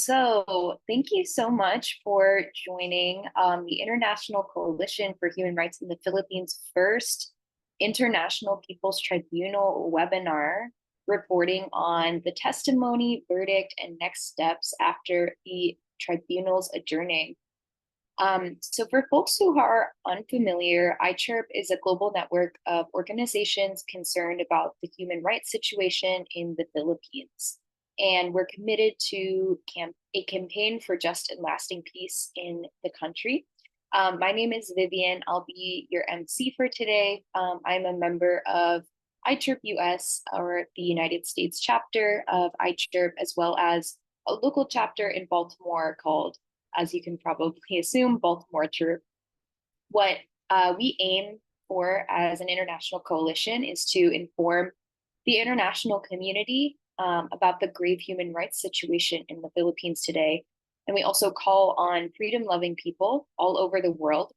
So thank you so much for joining the International Coalition for Human Rights in the Philippines' first International People's Tribunal webinar, reporting on the testimony, verdict, and next steps after the tribunal's adjourning. So for folks who are unfamiliar, ICHIRP is a global network of organizations concerned about the human rights situation in the Philippines. And we're committed to a campaign for just and lasting peace in the country. My name is Vivian. I'll be your MC for today. I'm a member of ICHIRP US, or the United States chapter of ICHIRP, as well as a local chapter in Baltimore called, as you can probably assume, Baltimore CHIRP. What we aim for as an international coalition is to inform the international community about the grave human rights situation in the Philippines today. And we also call on freedom-loving people all over the world,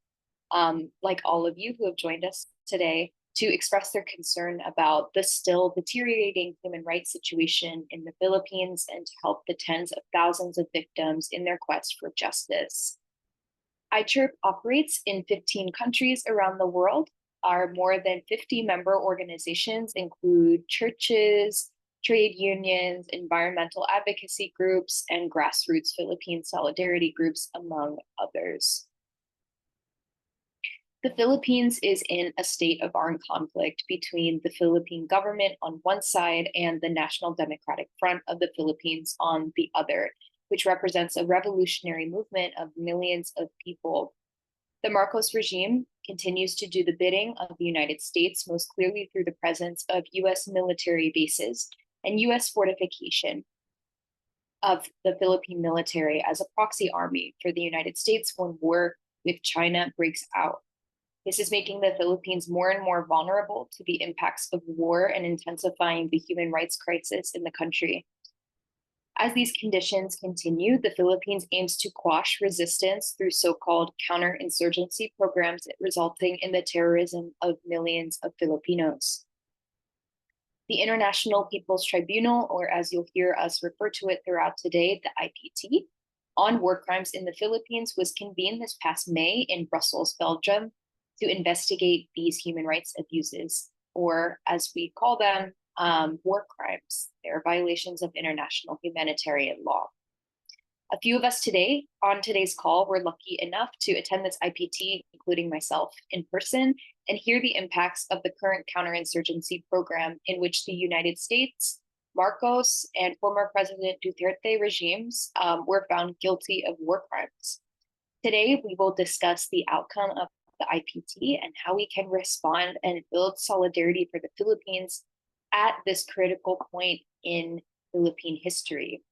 like all of you who have joined us today, to express their concern about the still deteriorating human rights situation in the Philippines and to help the tens of thousands of victims in their quest for justice. ICHIRP operates in 15 countries around the world. Our more than 50 member organizations include churches, trade unions, environmental advocacy groups, and grassroots Philippine solidarity groups, among others. The Philippines is in a state of armed conflict between the Philippine government on one side and the National Democratic Front of the Philippines on the other, which represents a revolutionary movement of millions of people. The Marcos regime continues to do the bidding of the United States, most clearly through the presence of US military bases and US fortification of the Philippine military as a proxy army for the United States when war with China breaks out. This is making the Philippines more and more vulnerable to the impacts of war and intensifying the human rights crisis in the country. As these conditions continue, the Philippines aims to quash resistance through so-called counterinsurgency programs, resulting in the terrorism of millions of Filipinos. The International People's Tribunal, or as you'll hear us refer to it throughout today, the IPT, on war crimes in the Philippines was convened this past May in Brussels, Belgium, to investigate these human rights abuses, or as we call them, war crimes. They are violations of international humanitarian law. A few of us today on today's call were lucky enough to attend this IPT, including myself, in person, and hear the impacts of the current counterinsurgency program in which the United States, Marcos, and former President Duterte regimes were found guilty of war crimes. Today, we will discuss the outcome of the IPT and how we can respond and build solidarity for the Philippines at this critical point in Philippine history.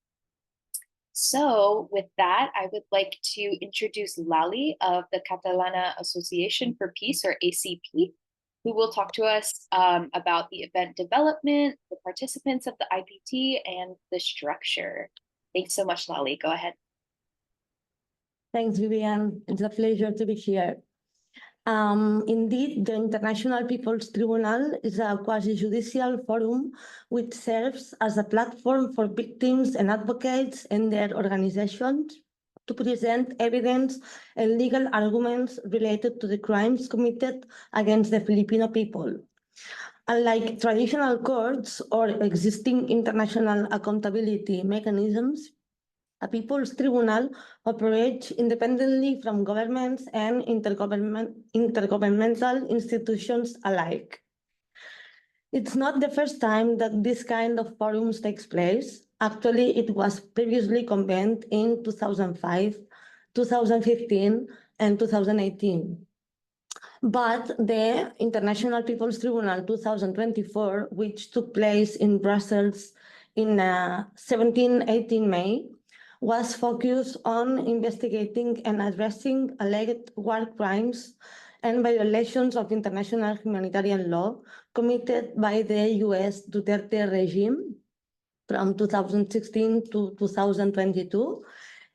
So with that, I would like to introduce Lali of the Catalana Association for Peace, or ACP, who will talk to us about the event development, the participants of the IPT, and the structure. Thanks so much, Lali. Go ahead. Thanks, Vivian. It's a pleasure to be here. Indeed, the International People's Tribunal is a quasi-judicial forum which serves as a platform for victims and advocates and their organizations to present evidence and legal arguments related to the crimes committed against the Filipino people. Unlike traditional courts or existing international accountability mechanisms, a People's Tribunal operates independently from governments and intergovernmental institutions alike. It's not the first time that this kind of forums takes place. Actually, it was previously convened in 2005, 2015, and 2018. But the International People's Tribunal 2024, which took place in Brussels in 17-18 May, was focused on investigating and addressing alleged war crimes and violations of international humanitarian law committed by the US Duterte regime from 2016 to 2022,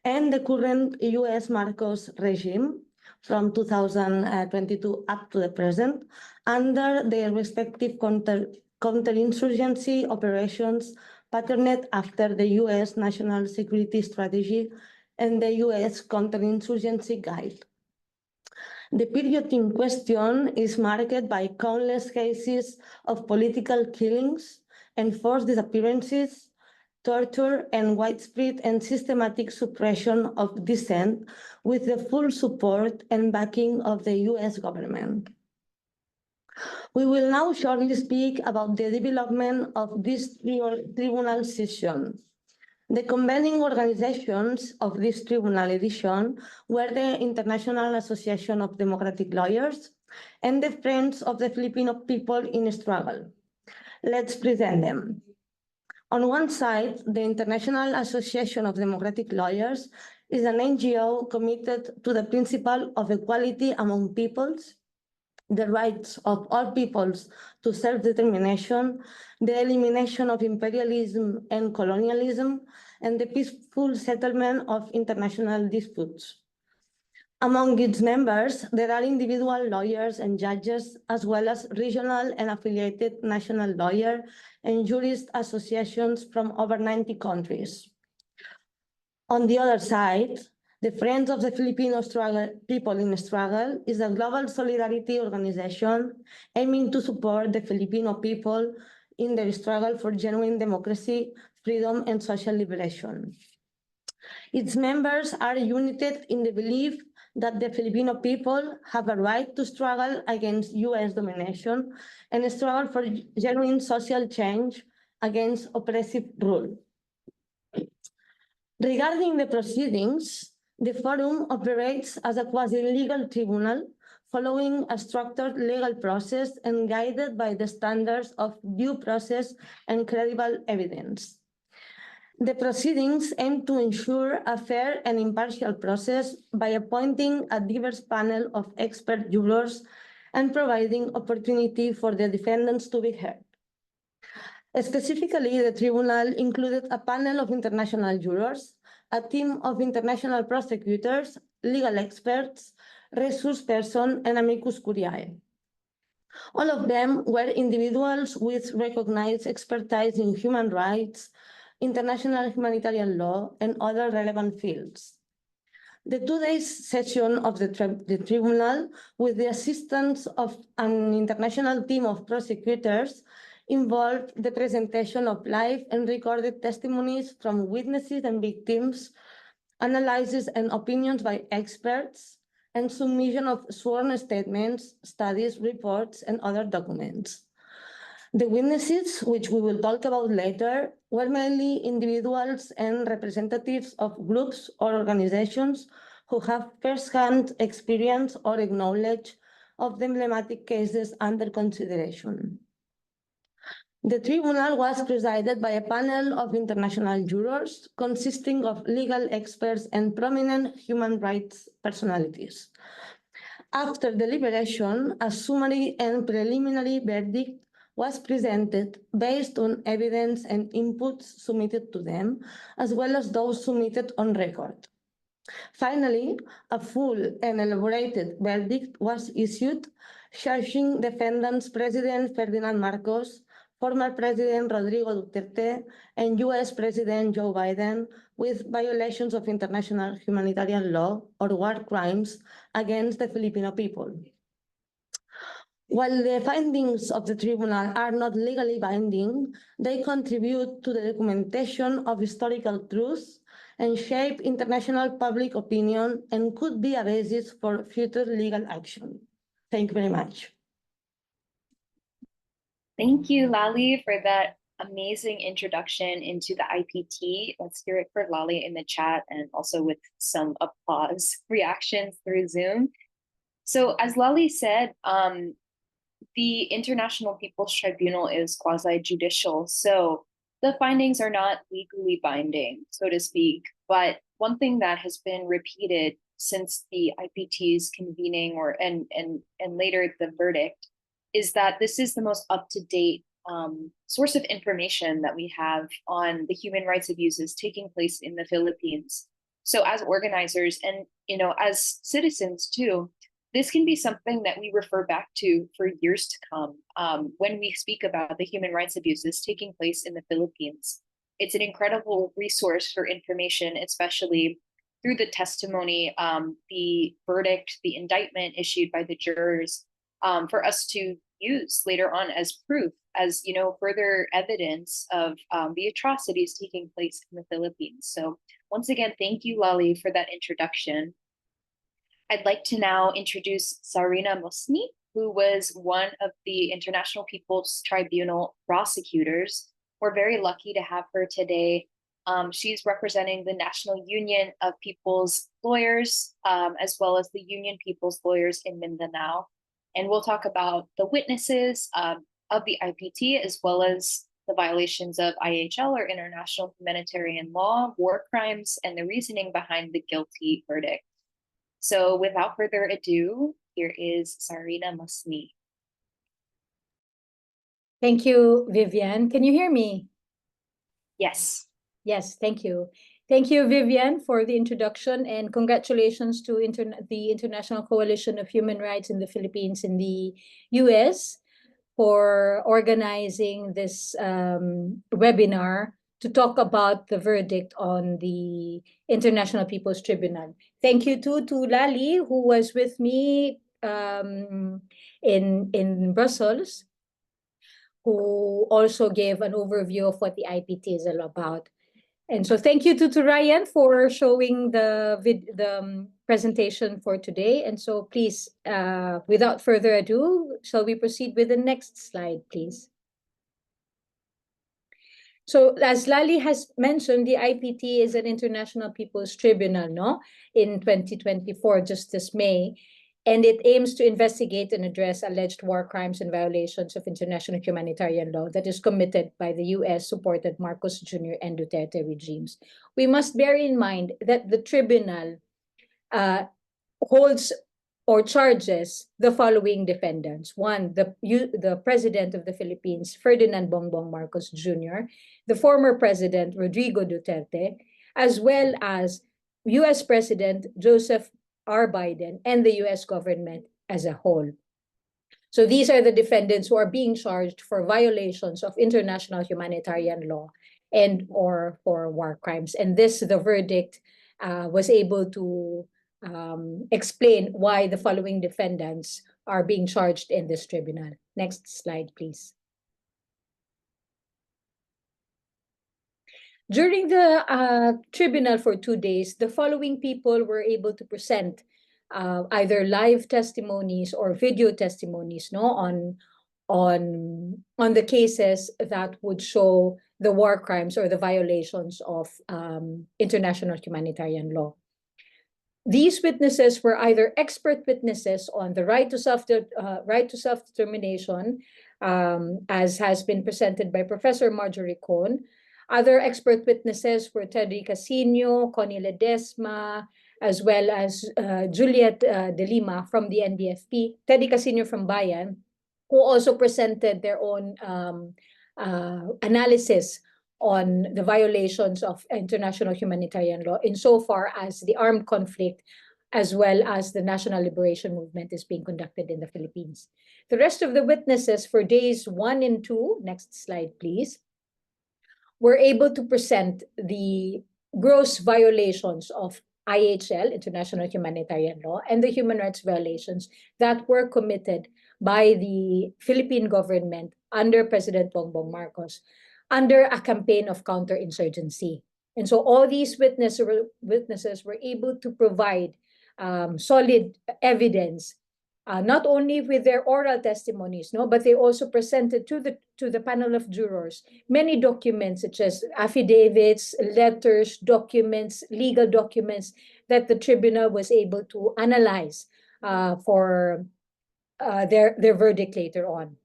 and the current US Marcos regime from 2022 up to the present, under their respective counterinsurgency operations patterned after the US National Security Strategy and the US Counterinsurgency Guide. The period in question is marked by countless cases of political killings, enforced disappearances, torture, and widespread and systematic suppression of dissent with the full support and backing of the US government. We will now shortly speak about the development of this tribunal session. The convening organizations of this tribunal edition were the International Association of Democratic Lawyers and the Friends of the Filipino People in Struggle. Let's present them. On one side, the International Association of Democratic Lawyers is an NGO committed to the principle of equality among peoples, the rights of all peoples to self-determination, the elimination of imperialism and colonialism, and the peaceful settlement of international disputes. Among its members, there are individual lawyers and judges, as well as regional and affiliated national lawyer and jurist associations from over 90 countries. On the other side, the Friends of the Filipino People in Struggle is a global solidarity organization aiming to support the Filipino people in their struggle for genuine democracy, freedom, and social liberation. Its members are united in the belief that the Filipino people have a right to struggle against US domination and struggle for genuine social change against oppressive rule. Regarding the proceedings, the forum operates as a quasi-legal tribunal following a structured legal process and guided by the standards of due process and credible evidence. The proceedings aim to ensure a fair and impartial process by appointing a diverse panel of expert jurors and providing opportunity for the defendants to be heard. Specifically, the tribunal included a panel of international jurors, a team of international prosecutors, legal experts, resource person, and amicus curiae. All of them were individuals with recognized expertise in human rights, international humanitarian law, and other relevant fields. The 2-day session of the tribunal, with the assistance of an international team of prosecutors, involved the presentation of live and recorded testimonies from witnesses and victims, analysis and opinions by experts, and submission of sworn statements, studies, reports, and other documents. The witnesses, which we will talk about later, were mainly individuals and representatives of groups or organizations who have first-hand experience or knowledge of the emblematic cases under consideration. The tribunal was presided by a panel of international jurors consisting of legal experts and prominent human rights personalities. After deliberation, a summary and preliminary verdict was presented based on evidence and inputs submitted to them, as well as those submitted on record. Finally, a full and elaborated verdict was issued, charging defendants President Ferdinand Marcos, former President Rodrigo Duterte, and US President Joe Biden with violations of international humanitarian law or war crimes against the Filipino people. While the findings of the tribunal are not legally binding, they contribute to the documentation of historical truths and shape international public opinion and could be a basis for future legal action. Thank you very much. Thank you, Lali, for that amazing introduction into the IPT. Let's hear it for Lali in the chat and also with some applause reactions through Zoom. So as Lali said, the International People's Tribunal is quasi-judicial, so the findings are not legally binding, so to speak. But one thing that has been repeated since the IPT's convening and later the verdict is that this is the most up-to-date source of information that we have on the human rights abuses taking place in the Philippines. So as organizers and as citizens too, this can be something that we refer back to for years to come when we speak about the human rights abuses taking place in the Philippines. it's an incredible resource for information, especially through the testimony, the verdict, the indictment issued by the jurors, for us to use later on as proof, as further evidence of the atrocities taking place in the Philippines. So once again, thank you, Lali, for that introduction. I'd like to now introduce Sarina Musni, who was one of the International People's Tribunal prosecutors. We're very lucky to have her today. She's representing the National Union of People's Lawyers, as well as the Union People's Lawyers in Mindanao. And we'll talk about the witnesses of the IPT, as well as the violations of IHL, or international humanitarian law, war crimes, and the reasoning behind the guilty verdict. So without further ado, here is Sarina Musni. Thank you, Vivian. Can you hear me? Yes. Yes, thank you. Thank you, Vivian, for the introduction, and congratulations to the International Coalition of Human Rights in the Philippines in the US for organizing this webinar to talk about the verdict on the International People's Tribunal. Thank you too to Lali, who was with me in Brussels, who also gave an overview of what the IPT is all about. And so thank you to Ryan for showing the presentation for today. And so please, without further ado, shall we proceed with the next slide, please? So as Lali has mentioned, the IPT is an International People's Tribunal, no? In 2024, just this May. And it aims to investigate and address alleged war crimes and violations of international humanitarian law that is committed by the US-supported Marcos Jr. and Duterte regimes. We must bear in mind that the tribunal holds or charges the following defendants. One, the President of the Philippines, Ferdinand Bongbong Marcos Jr., the former President, Rodrigo Duterte, as well as US President Joseph R. Biden, and the US government as a whole. So these are the defendants who are being charged for violations of international humanitarian law and or for war crimes. And the verdict was able to explain why the following defendants are being charged in this tribunal. Next slide, please. During the tribunal for 2 days, the following people were able to present either live testimonies or video testimonies, no, on the cases that would show the war crimes or the violations of international humanitarian law. These witnesses were either expert witnesses on the right to self-determination, as has been presented by Professor Marjorie Cohn. Other expert witnesses were Teddy Casino, Connie Ledesma, as well as Juliet De Lima from the NDFP, Teddy Casino from Bayan, who also presented their own analysis on the violations of international humanitarian law insofar as the armed conflict as well as the national liberation movement is being conducted in the Philippines. The rest of the witnesses for days 1 and 2, next slide please, were able to present the gross violations of IHL, international humanitarian law, and the human rights violations that were committed by the Philippine government under President Bongbong Marcos under a campaign of counterinsurgency. And so all these witnesses were able to provide solid evidence, not only with their oral testimonies, no, but they also presented to the panel of jurors many documents such as affidavits, letters, documents, legal documents that the tribunal was able to analyze for their verdict later on.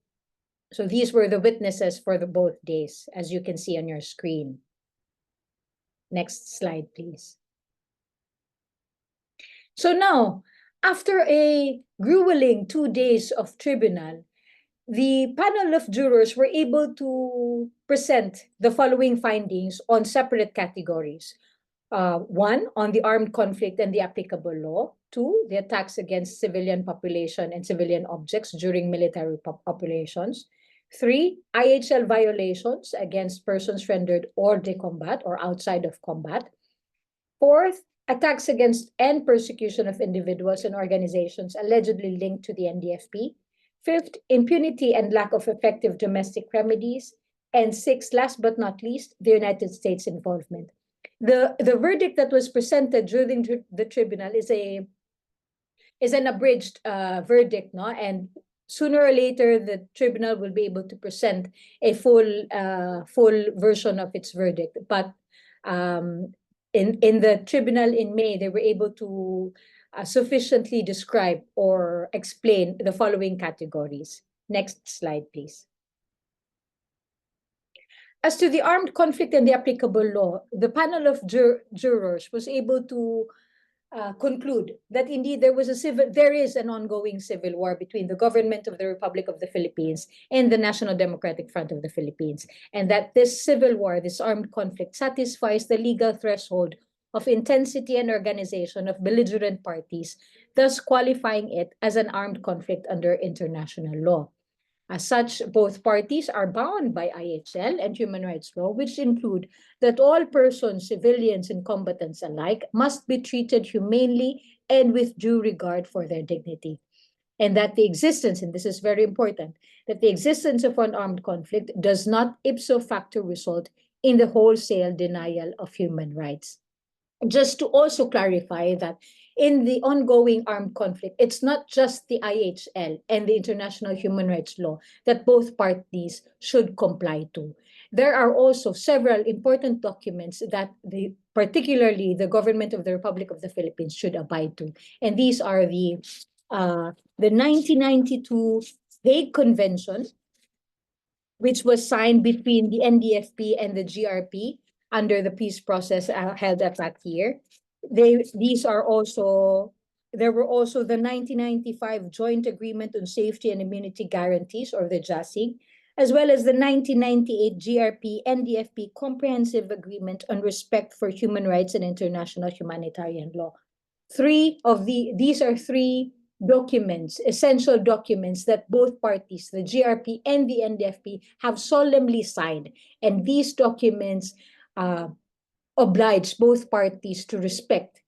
So these were the witnesses for the both days, as you can see on your screen. Next slide, please. So now, after a grueling 2 days of tribunal, the panel of jurors were able to present the following findings on separate categories. 1, on the armed conflict and the applicable law. 2, the attacks against civilian population and civilian objects during military operations. 3, IHL violations against persons rendered hors de combat or outside of combat. 4th, attacks against and persecution of individuals and organizations allegedly linked to the NDFP. 5th, impunity and lack of effective domestic remedies. And 6th, last but not least, the United States involvement. The verdict that was presented during the tribunal is an abridged verdict, no? And sooner or later, the tribunal will be able to present a full version of its verdict. But in the tribunal in May, they were able to sufficiently describe or explain the following categories. Next slide, please. As to the armed conflict and the applicable law, the panel of jurors was able to conclude that indeed there is an ongoing civil war between the government of the Republic of the Philippines and the National Democratic Front of the Philippines, and that this civil war, this armed conflict, satisfies the legal threshold of intensity and organization of belligerent parties, thus qualifying it as an armed conflict under international law. As such, both parties are bound by IHL and human rights law, which include that all persons, civilians and combatants alike, must be treated humanely and with due regard for their dignity. And that the existence, and this is very important, that the existence of an armed conflict does not ipso facto result in the wholesale denial of human rights. Just to also clarify that in the ongoing armed conflict, it's not just the IHL and the international human rights law that both parties should comply to. There are also several important documents that particularly the government of the Republic of the Philippines should abide to. And these are the 1992 Hague Convention, which was signed between the NDFP and the GRP under the peace process held at that year. There were also the 1995 Joint Agreement on Safety and Immunity Guarantees, or the JASIG, as well as the 1998 GRP-NDFP Comprehensive Agreement on Respect for Human Rights and International Humanitarian Law. These are three documents, essential documents that both parties, the GRP and the NDFP, have solemnly signed. And these documents oblige both parties to respect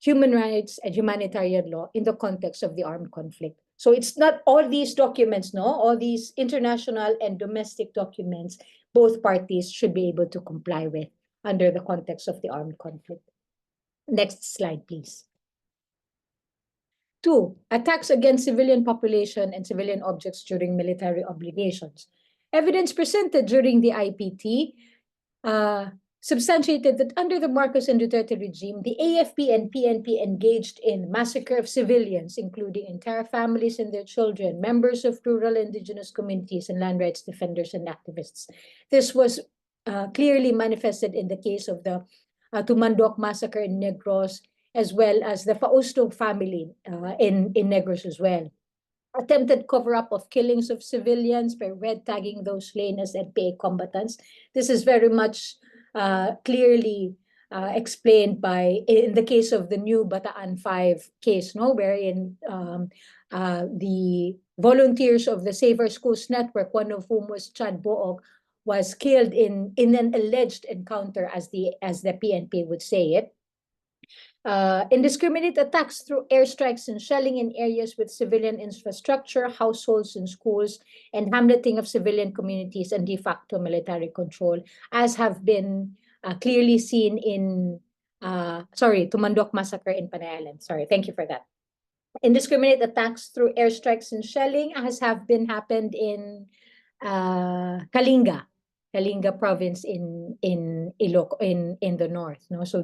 human rights and humanitarian law in the context of the armed conflict. So it's not all these documents, no, all these international and domestic documents, both parties should be able to comply with under the context of the armed conflict. Next slide, please. 2, attacks against civilian population and civilian objects during military obligations. Evidence presented during the IPT substantiated that under the Marcos and Duterte regime, the AFP and PNP engaged in massacre of civilians, including entire families and their children, members of rural indigenous communities, and land rights defenders and activists. This was clearly manifested in the case of the Tumandok massacre in Negros, as well as the Fausto family in Negros as well. Attempted cover-up of killings of civilians by red tagging those slain as NPA combatants. This is very much clearly explained in the case of the new Bataan 5 case, no, wherein the volunteers of the Save Our Schools Network, one of whom was Chad Boog, was killed in an alleged encounter, as the PNP would say it. Indiscriminate attacks through airstrikes and shelling in areas with civilian infrastructure, households and schools, and hamleting of civilian communities and de facto military control, as have been clearly seen in, Tumandok massacre in Panay Island. Sorry, thank you for that. Indiscriminate attacks through airstrikes and shelling, as have been happened in Kalinga province in the north. No, so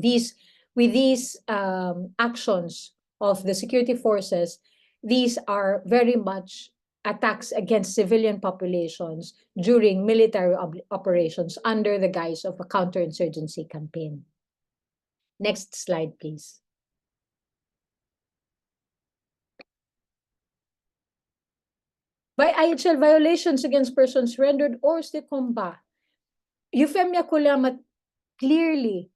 with these actions of the security forces, these are very much attacks against civilian populations during military operations under the guise of a counterinsurgency campaign. Next slide, please. By IHL violations against persons rendered hors de combat, Eufemia Coliamat clearly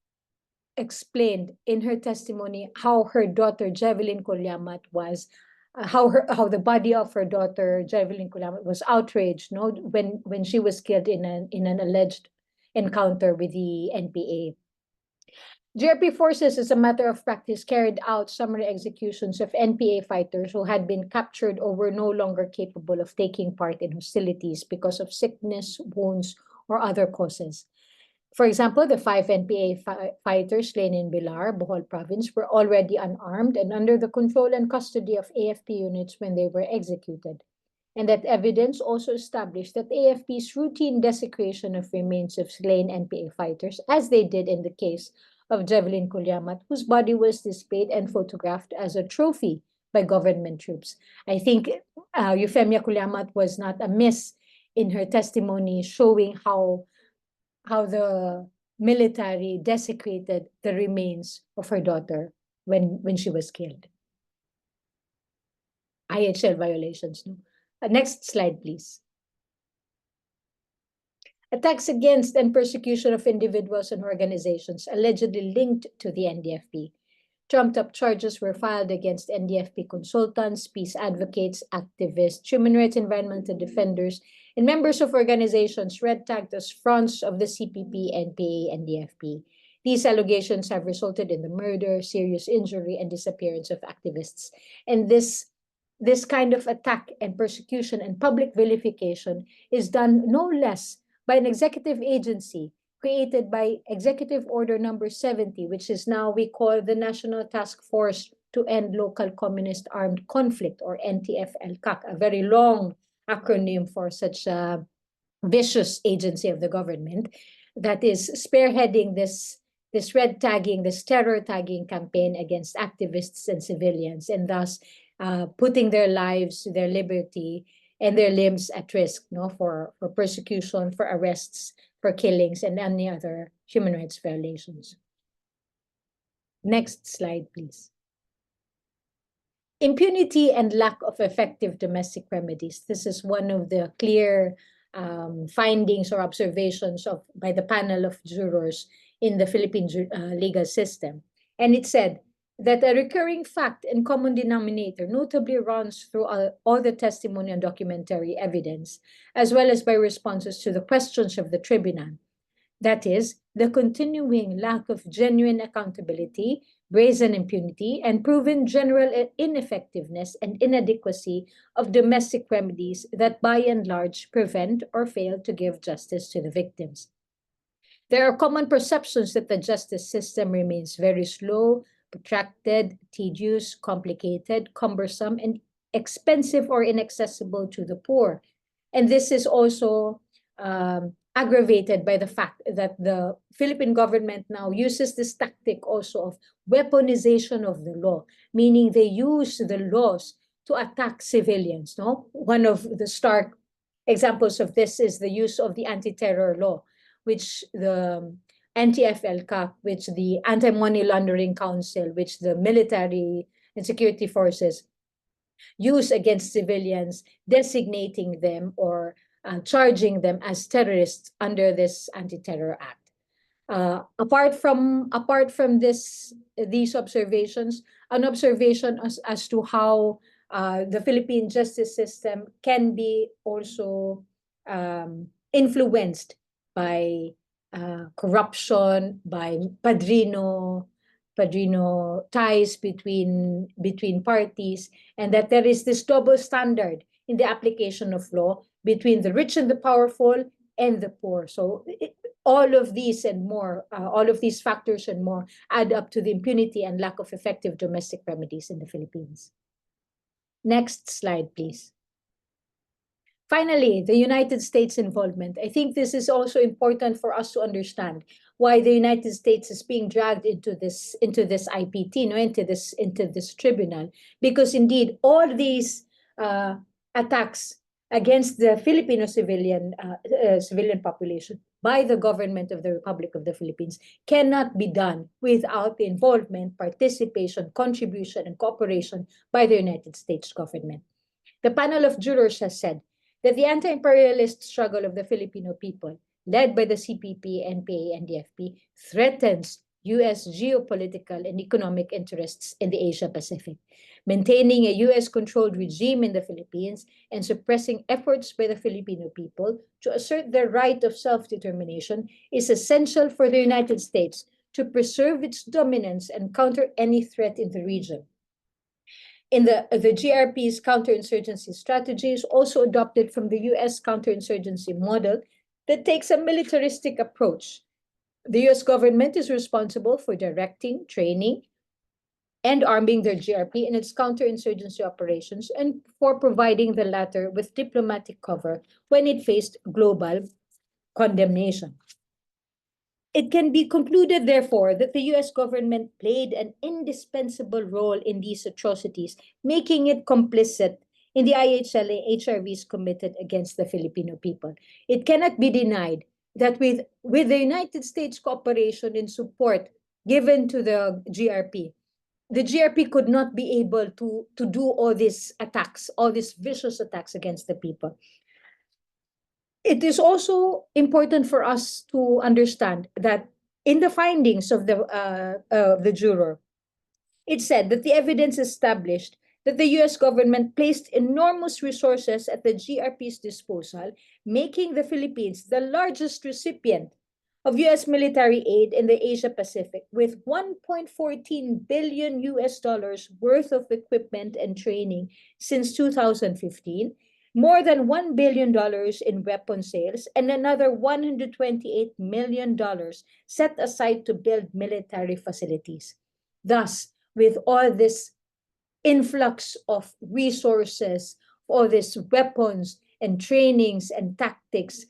explained in her testimony how her daughter Jevelyn Coliamat was how the body of her daughter Jevelyn Kulamat was outraged, no, when she was killed in an alleged encounter with the NPA. GRP forces, as a matter of practice, carried out summary executions of NPA fighters who had been captured or were no longer capable of taking part in hostilities because of sickness, wounds, or other causes. For example, the 5 NPA fighters slain in Bilar, Bohol province, were already unarmed and under the control and custody of AFP units when they were executed. And that evidence also established that AFP's routine desecration of remains of slain NPA fighters, as they did in the case of Jevelyn Kulyamat, whose body was displayed and photographed as a trophy by government troops. I think Euphemia Kulyamat was not amiss in her testimony showing how the military desecrated the remains of her daughter when she was killed. IHL violations. No? Next slide, please. Attacks against and persecution of individuals and organizations allegedly linked to the NDFP. Trumped-up charges were filed against NDFP consultants, peace advocates, activists, human rights environmental defenders, and members of organizations red-tagged as fronts of the CPP, NPA, and NDFP. These allegations have resulted in the murder, serious injury, and disappearance of activists. And this kind of attack and persecution and public vilification is done no less by an executive agency created by Executive Order number 70, which is now we call the National Task Force to End Local Communist Armed Conflict, or NTF-LCAC, a very long acronym for such a vicious agency of the government that is spearheading this red tagging, this terror tagging campaign against activists and civilians, and thus putting their lives, their liberty, and their limbs at risk, no, for persecution, for arrests, for killings, and any other human rights violations. Next slide, please. Impunity and lack of effective domestic remedies. This is one of the clear findings or observations by the panel of jurors in the Philippine legal system. And it said that a recurring fact and common denominator notably runs through all the testimony and documentary evidence, as well as by responses to the questions of the tribunal. That is, the continuing lack of genuine accountability, brazen impunity, and proven general ineffectiveness and inadequacy of domestic remedies that by and large prevent or fail to give justice to the victims. There are common perceptions that the justice system remains very slow, protracted, tedious, complicated, cumbersome, and expensive or inaccessible to the poor. And this is also aggravated by the fact that the Philippine government now uses this tactic also of weaponization of the law, meaning they use the laws to attack civilians. No? One of the stark examples of this is the use of the anti-terror law, which the NTF-LCAC, which the Anti-Money Laundering Council, which the military and security forces use against civilians, designating them or charging them as terrorists under this Anti-Terror Act. Apart from these observations, an observation as to how the Philippine justice system can be also influenced by corruption, by padrino ties between parties, and that there is this double standard in the application of law between the rich and the powerful and the poor. So all of these and more, all of these factors and more add up to the impunity and lack of effective domestic remedies in the Philippines. Next slide, please. Finally, the United States involvement. I think this is also important for us to understand why the United States is being dragged into this IPT, no, into this tribunal, because indeed all these attacks against the Filipino civilian population by the government of the Republic of the Philippines cannot be done without the involvement, participation, contribution, and cooperation by the United States government. The panel of jurors has said that the anti-imperialist struggle of the Filipino people, led by the CPP, NPA, and DFP, threatens U.S. geopolitical and economic interests in the Asia Pacific. Maintaining a U.S.-controlled regime in the Philippines and suppressing efforts by the Filipino people to assert their right of self-determination is essential for the United States to preserve its dominance and counter any threat in the region. In the GRP's counterinsurgency strategy is also adopted from the U.S. counterinsurgency model that takes a militaristic approach. The U.S. government is responsible for directing, training, and arming their GRP in its counterinsurgency operations and for providing the latter with diplomatic cover when it faced global condemnation. It can be concluded, therefore, that the U.S. government played an indispensable role in these atrocities, making it complicit in the IHL and HRVs committed against the Filipino people. It cannot be denied that with the United States cooperation and support given to the GRP could not be able to do all these attacks, all these vicious attacks against the people. It is also important for us to understand that in the findings of the juror, it said that the evidence established that the U.S. government placed enormous resources at the GRP's disposal, making the Philippines the largest recipient of U.S. military aid in the Asia Pacific, with $1.14 billion worth of equipment and training since 2015, more than $1 billion in weapon sales, and another $128 million set aside to build military facilities. Thus, with all this influx of resources, all these weapons and trainings and tactics,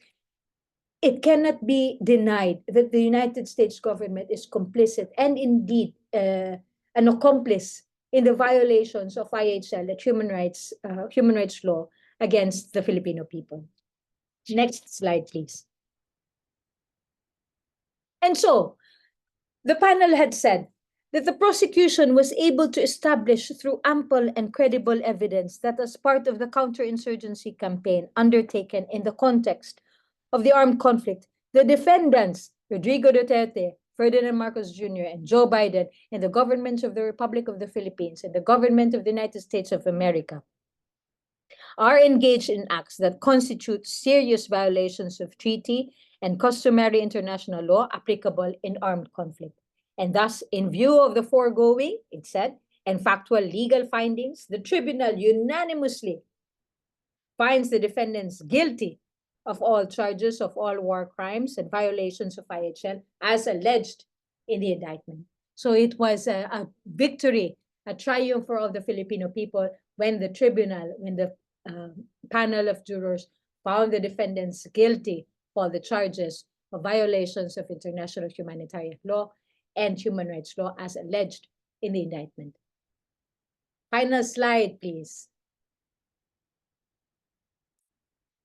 it cannot be denied that the United States government is complicit and indeed an accomplice in the violations of IHL, the human rights law, against the Filipino people. Next slide, please. And so, the panel had said that the prosecution was able to establish through ample and credible evidence that as part of the counterinsurgency campaign undertaken in the context of the armed conflict, the defendants, Rodrigo Duterte, Ferdinand Marcos Jr., and Joe Biden, and the governments of the Republic of the Philippines and the government of the United States of America, are engaged in acts that constitute serious violations of treaty and customary international law applicable in armed conflict. And thus, in view of the foregoing, it said, and factual legal findings, the tribunal unanimously finds the defendants guilty of all charges of all war crimes and violations of IHL as alleged in the indictment. So it was a victory, a triumph for all the Filipino people when the tribunal, when the panel of jurors found the defendants guilty for the charges of violations of international humanitarian law and human rights law as alleged in the indictment. Final slide, please.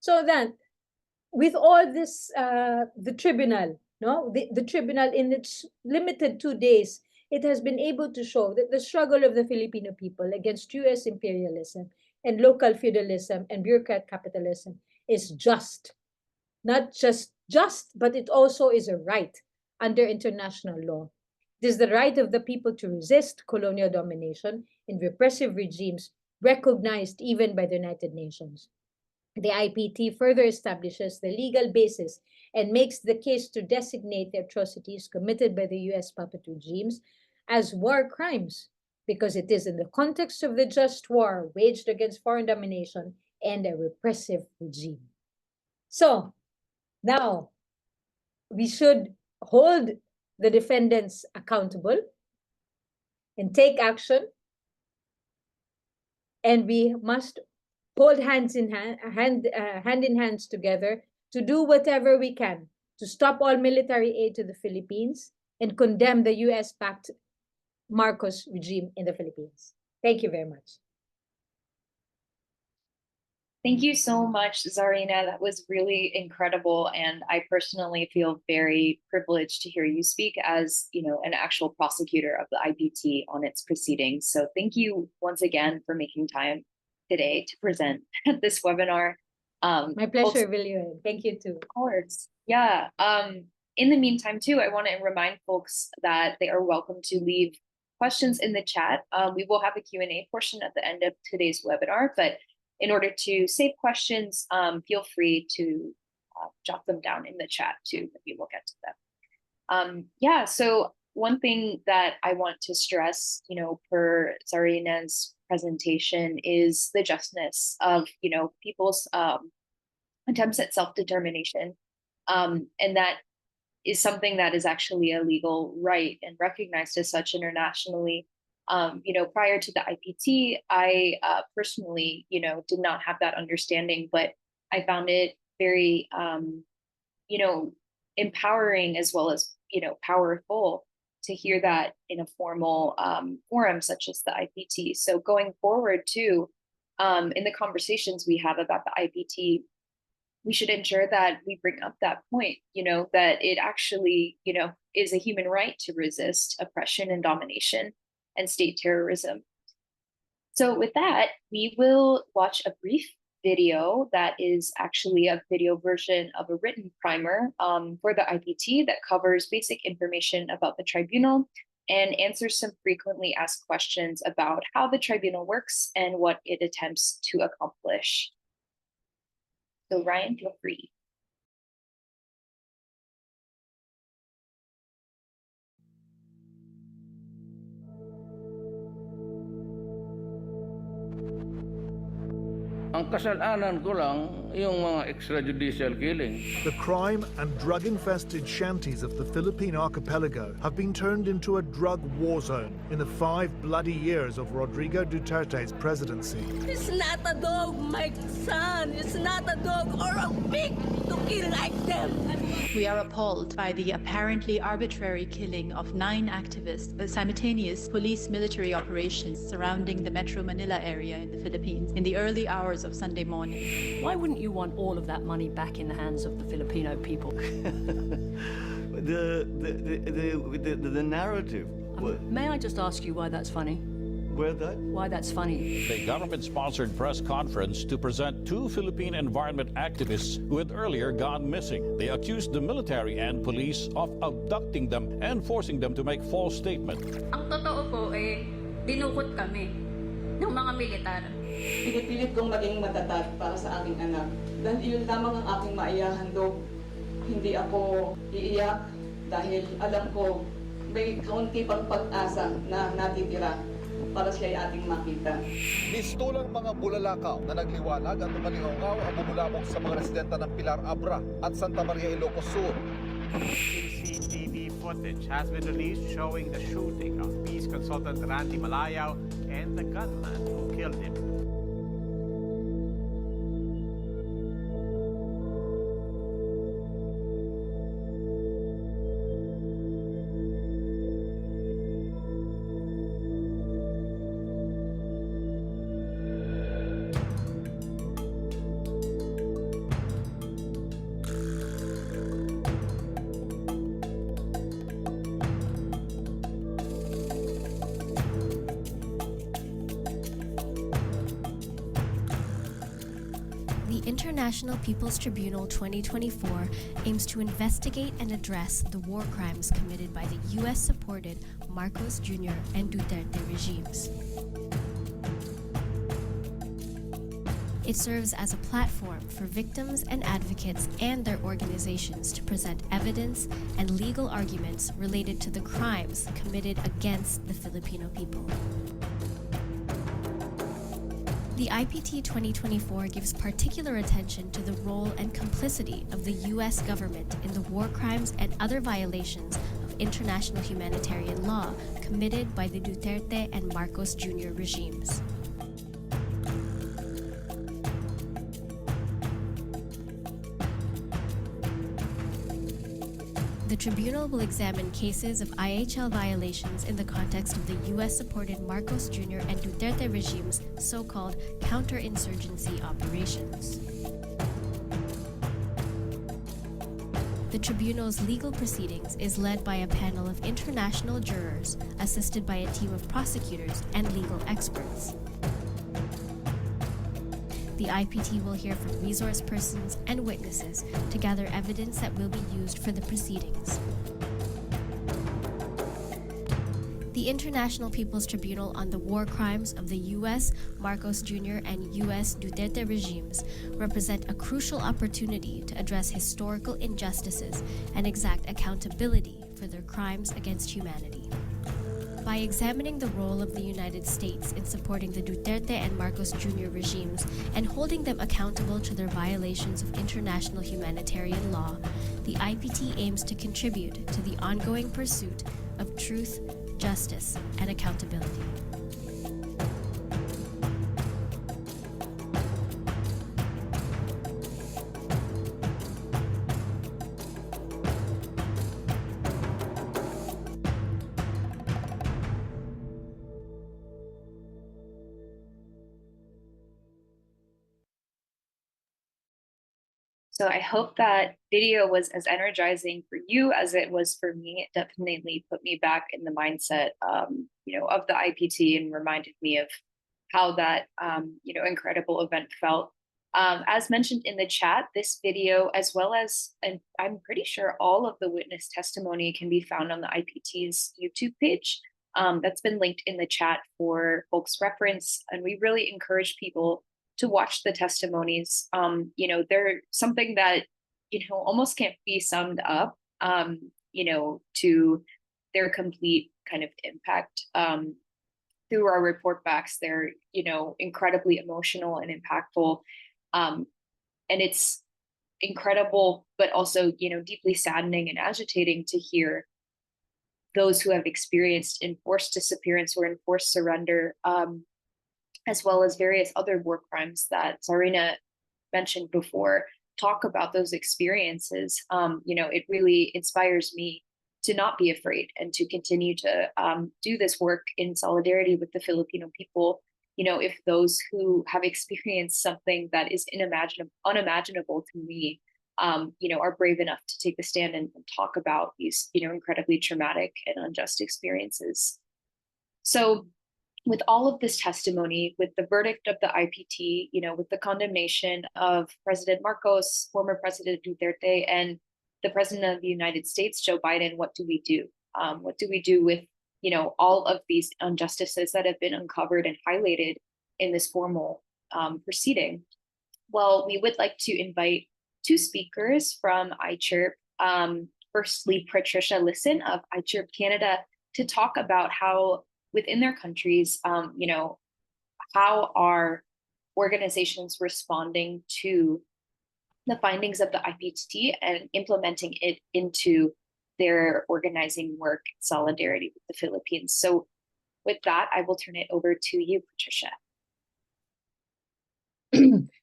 So then, with all this, the tribunal, the tribunal in its limited 2 days, it has been able to show that the struggle of the Filipino people against US imperialism and local feudalism and bureaucrat capitalism is just. Not just just, but it also is a right under international law. It is the right of the people to resist colonial domination and repressive regimes recognized even by the United Nations. The IPT further establishes the legal basis and makes the case to designate the atrocities committed by the US puppet regimes as war crimes, because it is in the context of the just war waged against foreign domination and a repressive regime. So now we should hold the defendants accountable and take action, and we must hold hand in hands together to do whatever we can to stop all military aid to the Philippines and condemn the US-backed Marcos regime in the Philippines. Thank you very much. Thank you so much, Zarina. That was really incredible. And I personally feel very privileged to hear you speak as, an actual prosecutor of the IPT on its proceedings. So thank you once again for making time today to present this webinar. My pleasure, Villian. Thank you too. Of course. Yeah. In the meantime, too, I want to remind folks that they are welcome to leave questions in the chat. We will have a Q&A portion at the end of today's webinar, but in order to save questions, feel free to jot them down in the chat too, if you will get to them. Yeah, so one thing that I want to stress, per Zarina's presentation is the justness of, people's attempts at self-determination. And that is something that is actually a legal right and recognized as such internationally. Prior to the IPT, I personally, did not have that understanding, but I found it very, empowering as well as, powerful to hear that in a formal forum such as the IPT. So going forward too, in the conversations we have about the IPT, we should ensure that we bring up that point, that it actually, is a human right to resist oppression and domination and state terrorism. So with that, we will watch a brief video that is actually a video version of a written primer for the IPT that covers basic information about the tribunal and answers some frequently asked questions about how the tribunal works and what it attempts to accomplish. So Ryan, feel free. Ang kasalanan ko lang yung mga extrajudicial killing. The crime and drug-infested shanties of the Philippine archipelago have been turned into a drug war zone in the 5 bloody years of Rodrigo Duterte's presidency. It's not a dog, my son. It's not a dog or a pig to kill like them. We are appalled by the apparently arbitrary killing of 9 activists, the simultaneous police-military operations surrounding the Metro Manila area in the Philippines in the early hours of Sunday morning. Why wouldn't you want all of that money back in the hands of the Filipino people? the narrative. May I just ask you why that's funny? Why that's funny? A government-sponsored press conference to present 2 Philippine environment activists who had earlier gone missing. They accused the military and police of abducting them and forcing them to make false statements. Ang totoo po dinukot kami ng mga militar. Pinipilit kong maging matatag para sa aking anak. Dahil iyon lamang ang aking maihahandog. Hindi ako iiyak dahil alam ko may kaunti pang pag-asa na natitira para siya ay ating makita. Mistulang mga bulalakaw na nagliwanag at umalingaw ang bumulabog sa mga residente ng Pilar Abra at Santa Maria, Ilocos Sur. CCTV footage has been released showing the shooting of peace consultant Randy Malayao and the gunman who killed him. The International People's Tribunal 2024 aims to investigate and address the war crimes committed by the U.S.-supported Marcos Jr. and Duterte regimes. It serves as a platform for victims and advocates and their organizations to present evidence and legal arguments related to the crimes committed against the Filipino people. The IPT 2024 gives particular attention to the role and complicity of the U.S. government in the war crimes and other violations of international humanitarian law committed by the Duterte and Marcos Jr. regimes. The Tribunal will examine cases of IHL violations in the context of the U.S.-supported Marcos Jr. and Duterte regime's so-called counterinsurgency operations. The Tribunal's legal proceedings is led by a panel of international jurors, assisted by a team of prosecutors and legal experts. The IPT will hear from resource persons and witnesses to gather evidence that will be used for the proceedings. The International People's Tribunal on the War Crimes of the U.S., Marcos Jr., and U.S. Duterte regimes represent a crucial opportunity to address historical injustices and exact accountability for their crimes against humanity. By examining the role of the United States in supporting the Duterte and Marcos Jr. regimes and holding them accountable to their violations of international humanitarian law, the IPT aims to contribute to the ongoing pursuit of truth, justice, and accountability. So I hope that video was as energizing for you as it was for me. It definitely put me back in the mindset, of the IPT and reminded me of how that, incredible event felt. As mentioned in the chat, this video, as well as, and I'm pretty sure all of the witness testimony can be found on the IPT's YouTube page. That's been linked in the chat for folks' reference. And we really encourage people to watch the testimonies. They're something that, almost can't be summed up, to their complete kind of impact. Through our report backs, they're, incredibly emotional and impactful. And it's incredible, but also, deeply saddening and agitating to hear those who have experienced enforced disappearance or enforced surrender, as well as various other war crimes that Zarina mentioned before, talk about those experiences. It really inspires me to not be afraid and to continue to do this work in solidarity with the Filipino people. If those who have experienced something that is unimaginable to me, are brave enough to take the stand and talk about these, incredibly traumatic and unjust experiences. So with all of this testimony, with the verdict of the IPT, with the condemnation of President Marcos, former President Duterte, and the President of the United States, Joe Biden, what do we do? What do we do with, all of these injustices that have been uncovered and highlighted in this formal proceeding? Well, we would like to invite two speakers from iChirp. Firstly, Patricia Lisson of iChirp Canada to talk about how within their countries, how are organizations responding to the findings of the IPT and implementing it into their organizing work in solidarity with the Philippines. So with that, I will turn it over to you, Patricia.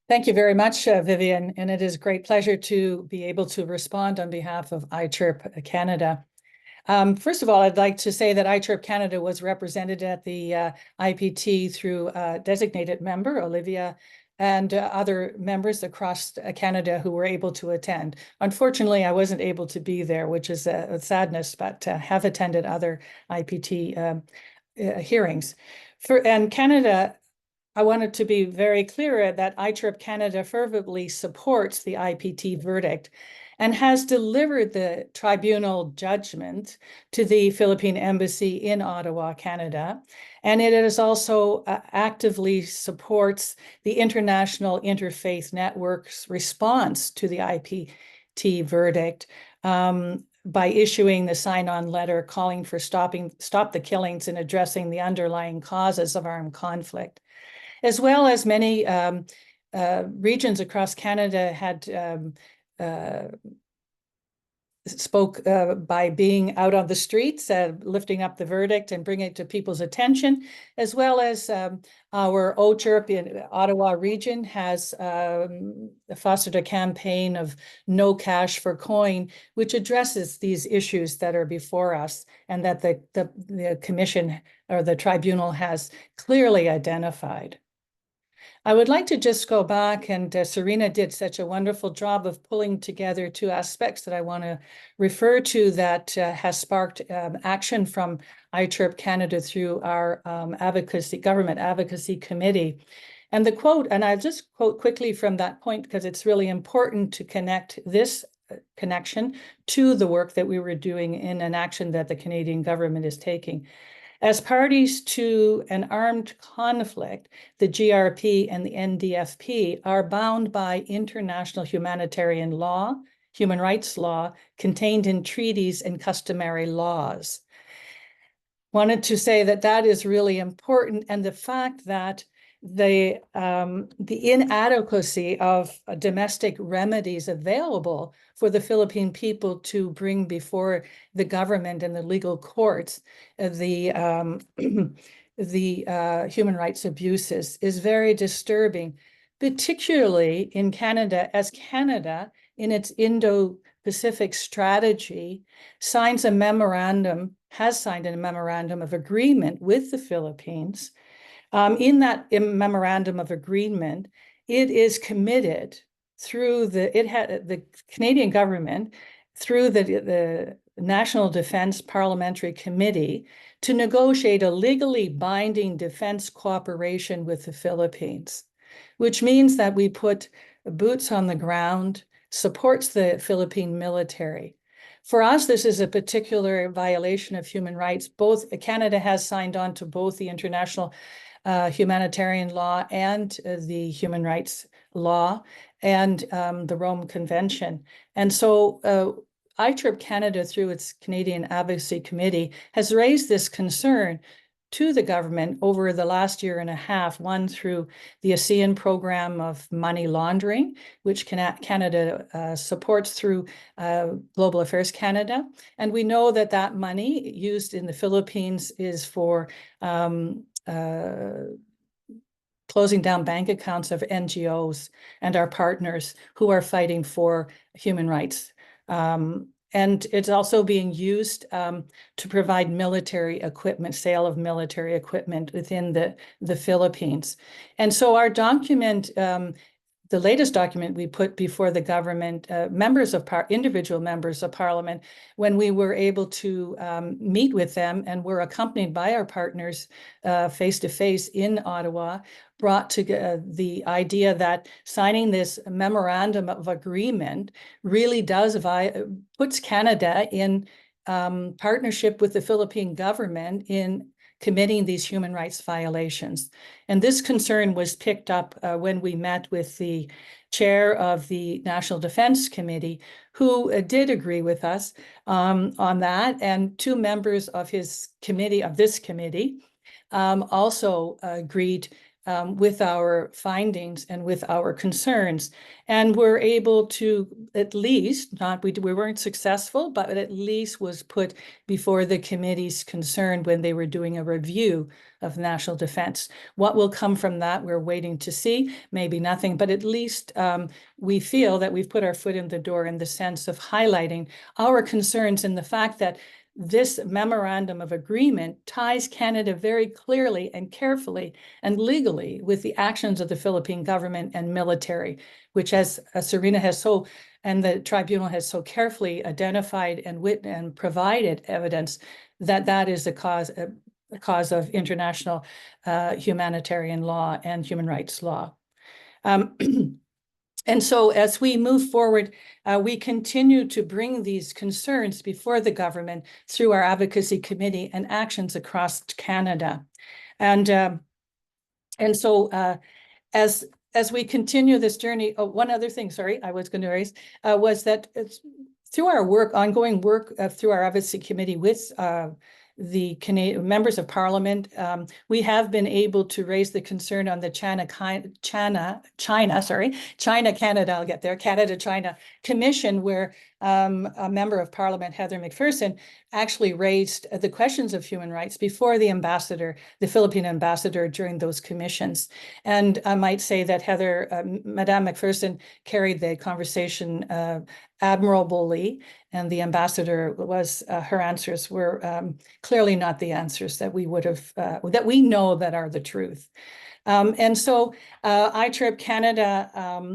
Thank you very much, Vivian, and it is a great pleasure to be able to respond on behalf of iChirp Canada. First of all, I'd like to say that iChirp Canada was represented at the IPT through a designated member, Olivia, and other members across Canada who were able to attend. Unfortunately, I wasn't able to be there, which is a sadness, but have attended other IPT hearings. And Canada, I wanted to be very clear that iChirp Canada fervently supports the IPT verdict and has delivered the tribunal judgment to the Philippine Embassy in Ottawa, Canada. And it is also actively supports the International Interfaith Network's response to the IPT verdict by issuing the sign-on letter calling for stop the killings and addressing the underlying causes of armed conflict. As well as many regions across Canada had spoke by being out on the streets, lifting up the verdict and bringing it to people's attention, as well as our OCHIRP in Ottawa region has fostered a campaign of No Cash for Coin, which addresses these issues that are before us and that the commission or the tribunal has clearly identified. I would like to just go back, and Serena did such a wonderful job of pulling together two aspects that I want to refer to that has sparked action from iChirp Canada through our government advocacy committee. And the quote, and I'll just quote quickly from that point because it's really important to connect this connection to the work that we were doing in an action that the Canadian government is taking. As parties to an armed conflict, the GRP and the NDFP are bound by international humanitarian law, human rights law, contained in treaties and customary laws. Wanted to say that that is really important, and the fact that the inadequacy of domestic remedies available for the Philippine people to bring before the government and the legal courts the human rights abuses is very disturbing, particularly in Canada, as Canada in its Indo-Pacific strategy has signed a memorandum of agreement with the Philippines. In that memorandum of agreement, it is committed through the Canadian government, through the National Defense Parliamentary Committee, to negotiate a legally binding defense cooperation with the Philippines, which means that we put boots on the ground, supports the Philippine military. For us, this is a particular violation of human rights. Canada has signed on to both the international humanitarian law and the human rights law and the Rome Convention. And so ITRIP Canada, through its Canadian Advocacy Committee, has raised this concern to the government over the last year and a half, one through the ASEAN program of money laundering, which Canada supports through Global Affairs Canada. And we know that that money used in the Philippines is for closing down bank accounts of NGOs and our partners who are fighting for human rights. And it's also being used to provide military equipment, sale of military equipment within the Philippines. And so our document, the latest document we put before the government, individual members of parliament, when we were able to meet with them and were accompanied by our partners face-to-face in Ottawa, brought to the idea that signing this memorandum of agreement really puts Canada in partnership with the Philippine government in committing these human rights violations. And this concern was picked up when we met with the chair of the National Defense Committee, who did agree with us on that, and two members of this committee also agreed with our findings and with our concerns, and were able to at least, we weren't successful, but at least was put before the committee's concern when they were doing a review of national defense. What will come from that, we're waiting to see. Maybe nothing, but at least we feel that we've put our foot in the door in the sense of highlighting our concerns and the fact that this memorandum of agreement ties Canada very clearly and carefully and legally with the actions of the Philippine government and military, which, as Serena and the tribunal has so carefully identified and provided evidence that is a cause of international humanitarian law and human rights law. And so as we move forward, we continue to bring these concerns before the government through our advocacy committee and actions across Canada. And so as we continue this journey, one other thing, sorry, I was going to raise, was that through our ongoing work through our advocacy committee with the Canadian members of parliament, we have been able to raise the concern on the Canada-China Commission, where a member of parliament, Heather McPherson, actually raised the questions of human rights before the Philippine ambassador during those commissions. And I might say that Madame McPherson carried the conversation admirably, and the ambassador her answers were clearly not the answers that we would have, that we know that are the truth. And so ITRIP Canada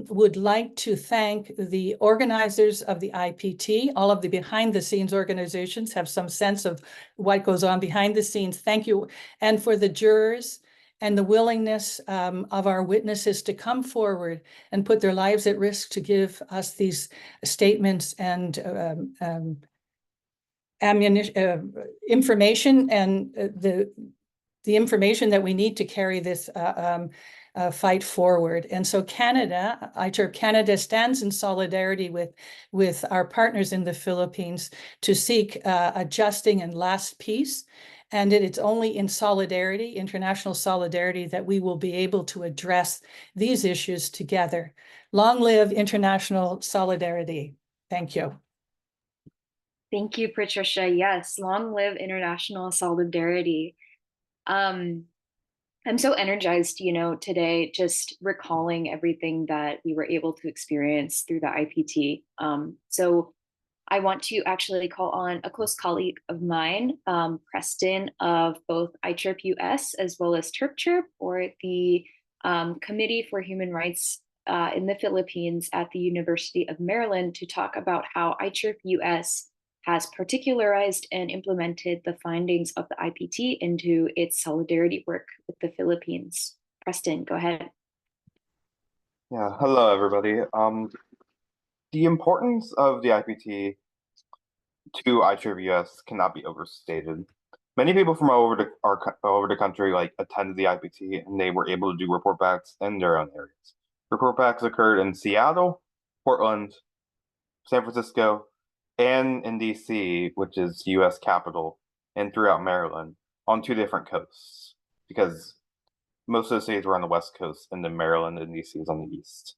would like to thank the organizers of the IPT. All of the behind the scenes organizations have some sense of what goes on behind the scenes. Thank you. And for the jurors and the willingness of our witnesses to come forward and put their lives at risk to give us these statements and information, and the information that we need to carry this fight forward. And so Canada, ITERP Canada, stands in solidarity with our partners in the Philippines to seek a justing and last peace. And it's only in solidarity, international solidarity, that we will be able to address these issues together. Long live international solidarity. Thank you. Thank you, Patricia. Yes, long live international solidarity. I'm so energized, today, just recalling everything that we were able to experience through the IPT. So I want to actually call on a close colleague of mine, Preston, of both ICHIRP US as well as TERPCHIRP, or the Committee for Human Rights in the Philippines at the University of Maryland, to talk about how ICHIRP US has particularized and implemented the findings of the IPT into its solidarity work with the Philippines. Preston, go ahead. Yeah, hello everybody. The importance of the IPT to ICHIRP US cannot be overstated. Many people from all over the country attended the IPT, and they were able to do report backs in their own areas. Report backs occurred in Seattle, Portland, San Francisco, and in DC, which is US capital, and throughout Maryland on 2 different coasts, because most of the cities were on the West Coast and then Maryland and DC is on the East.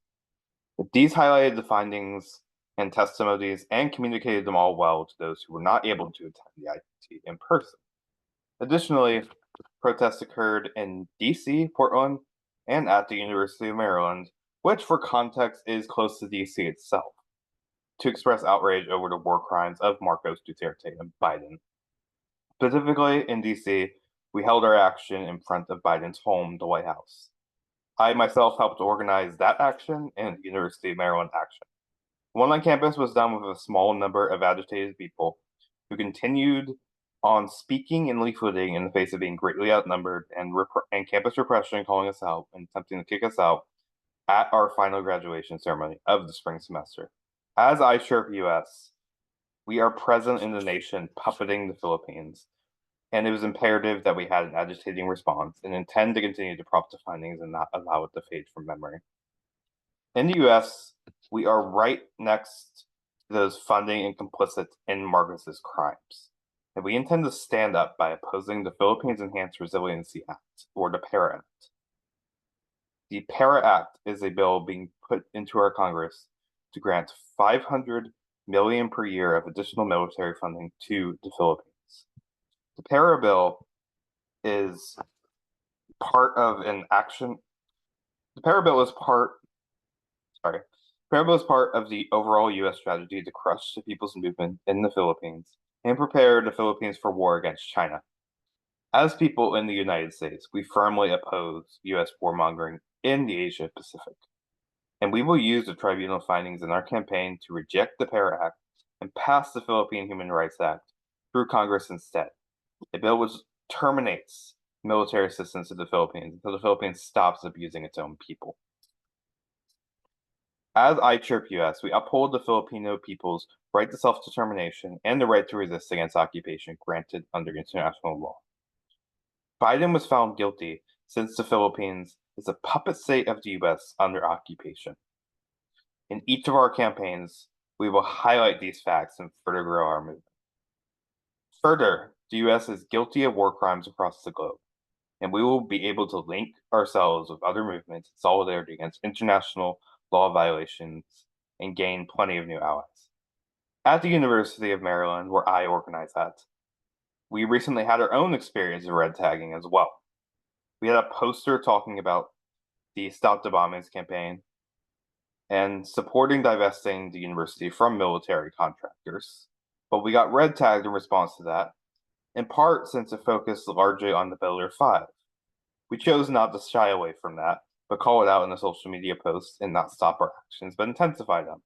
These highlighted the findings and testimonies and communicated them all well to those who were not able to attend the IPT in person. Additionally, protests occurred in DC, Portland, and at the University of Maryland, which for context is close to DC itself, to express outrage over the war crimes of Marcos Duterte and Biden. Specifically in DC, we held our action in front of Biden's home, the White House. I myself helped organize that action and the University of Maryland action. One on campus was done with a small number of agitated people who continued on speaking and leafleting in the face of being greatly outnumbered and campus repression calling us out and attempting to kick us out at our final graduation ceremony of the spring semester. As ICHIRP US, we are present in the nation puppeting the Philippines, and it was imperative that we had an agitating response and intend to continue to prop the findings and not allow it to fade from memory. In the US, we are right next to those funding and complicit in Marcos's crimes, and we intend to stand up by opposing the Philippines Enhanced Resiliency Act, or the PARA Act. The PARA Act is a bill being put into our Congress to grant $500 million per year of additional military funding to the Philippines. The PARA bill is part of an action. The PARA bill is part of the overall U.S. strategy to crush the people's movement in the Philippines and prepare the Philippines for war against China. As people in the United States, we firmly oppose U.S. warmongering in the Asia Pacific, and we will use the tribunal findings in our campaign to reject the PARA Act and pass the Philippine Human Rights Act through Congress instead. A bill which terminates military assistance to the Philippines until the Philippines stops abusing its own people. As ICHIRP US, we uphold the Filipino people's right to self-determination and the right to resist against occupation granted under international law. Biden was found guilty since the Philippines is a puppet state of the US under occupation. In each of our campaigns, we will highlight these facts and further grow our movement. Further, the US is guilty of war crimes across the globe, and we will be able to link ourselves with other movements in solidarity against international law violations and gain plenty of new allies. At the University of Maryland, where I organize at, we recently had our own experience of red tagging as well. We had a poster talking about the Stop the Bombings campaign and supporting divesting the university from military contractors, but we got red tagged in response to that, in part since it focused largely on the Builder 5. We chose not to shy away from that, but call it out in a social media post and not stop our actions, but intensify them.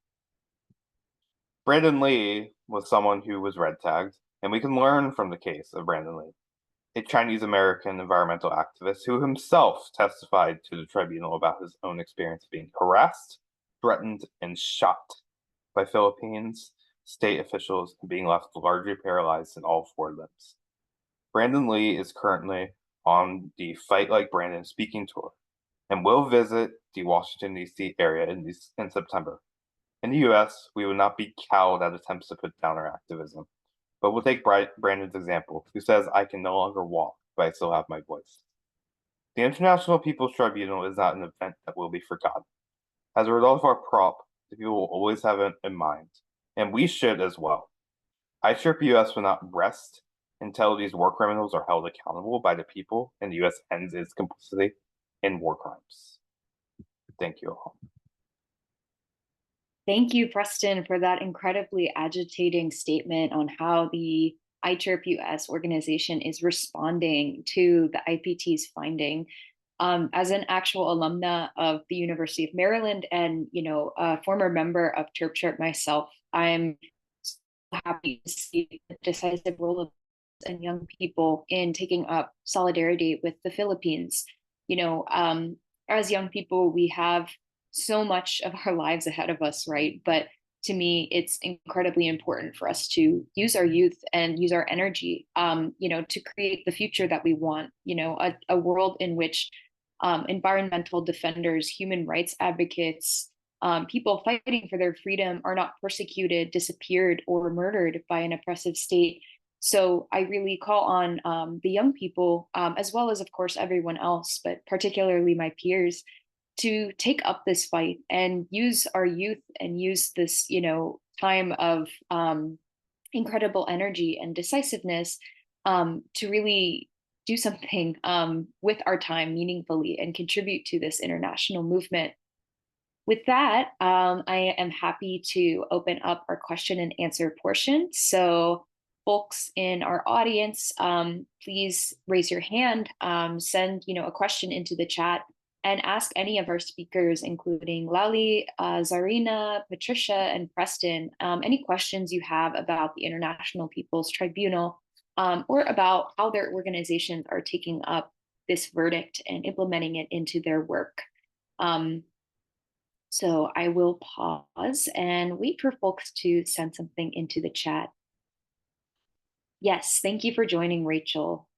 Brandon Lee was someone who was red tagged, and we can learn from the case of Brandon Lee. a Chinese-American environmental activist who himself testified to the tribunal about his own experience being harassed, threatened, and shot by Philippines state officials and being left largely paralyzed in all four limbs. Brandon Lee is currently on the Fight Like Brandon speaking tour and will visit the Washington, D.C. area in September. In the U.S., we would not be cowed at attempts to put down our activism, but we'll take Brandon's example, who says, "I can no longer walk, but I still have my voice." The International People's Tribunal is not an event that will be forgotten. As a result of our prop, the people will always have it in mind, and we should as well. ICHRP US will not rest until these war criminals are held accountable by the people and the US ends its complicity in war crimes. Thank you all. Thank you, Preston, for that incredibly agitating statement on how the ICHRP US organization is responding to the IPT's finding. As an actual alumna of the University of Maryland and, a former member of TERP myself, I'm so happy to see the decisive role of and young people in taking up solidarity with the Philippines. As young people, we have so much of our lives ahead of us, right? But to me, it's incredibly important for us to use our youth and use our energy, to create the future that we want, a world in which environmental defenders, human rights advocates, people fighting for their freedom are not persecuted, disappeared, or murdered by an oppressive state. So I really call on the young people, as well as, of course, everyone else, but particularly my peers, to take up this fight and use our youth and use this, time of incredible energy and decisiveness to really do something with our time meaningfully and contribute to this international movement. With that, I am happy to open up our question and answer portion. So folks in our audience, please raise your hand, send a question into the chat, and ask any of our speakers, including Lali, Zarina, Patricia, and Preston, any questions you have about the International People's Tribunal, or about how their organizations are taking up this verdict and implementing it into their work. So I will pause and wait for folks to send something into the chat. Yes, thank you for joining, Rachel.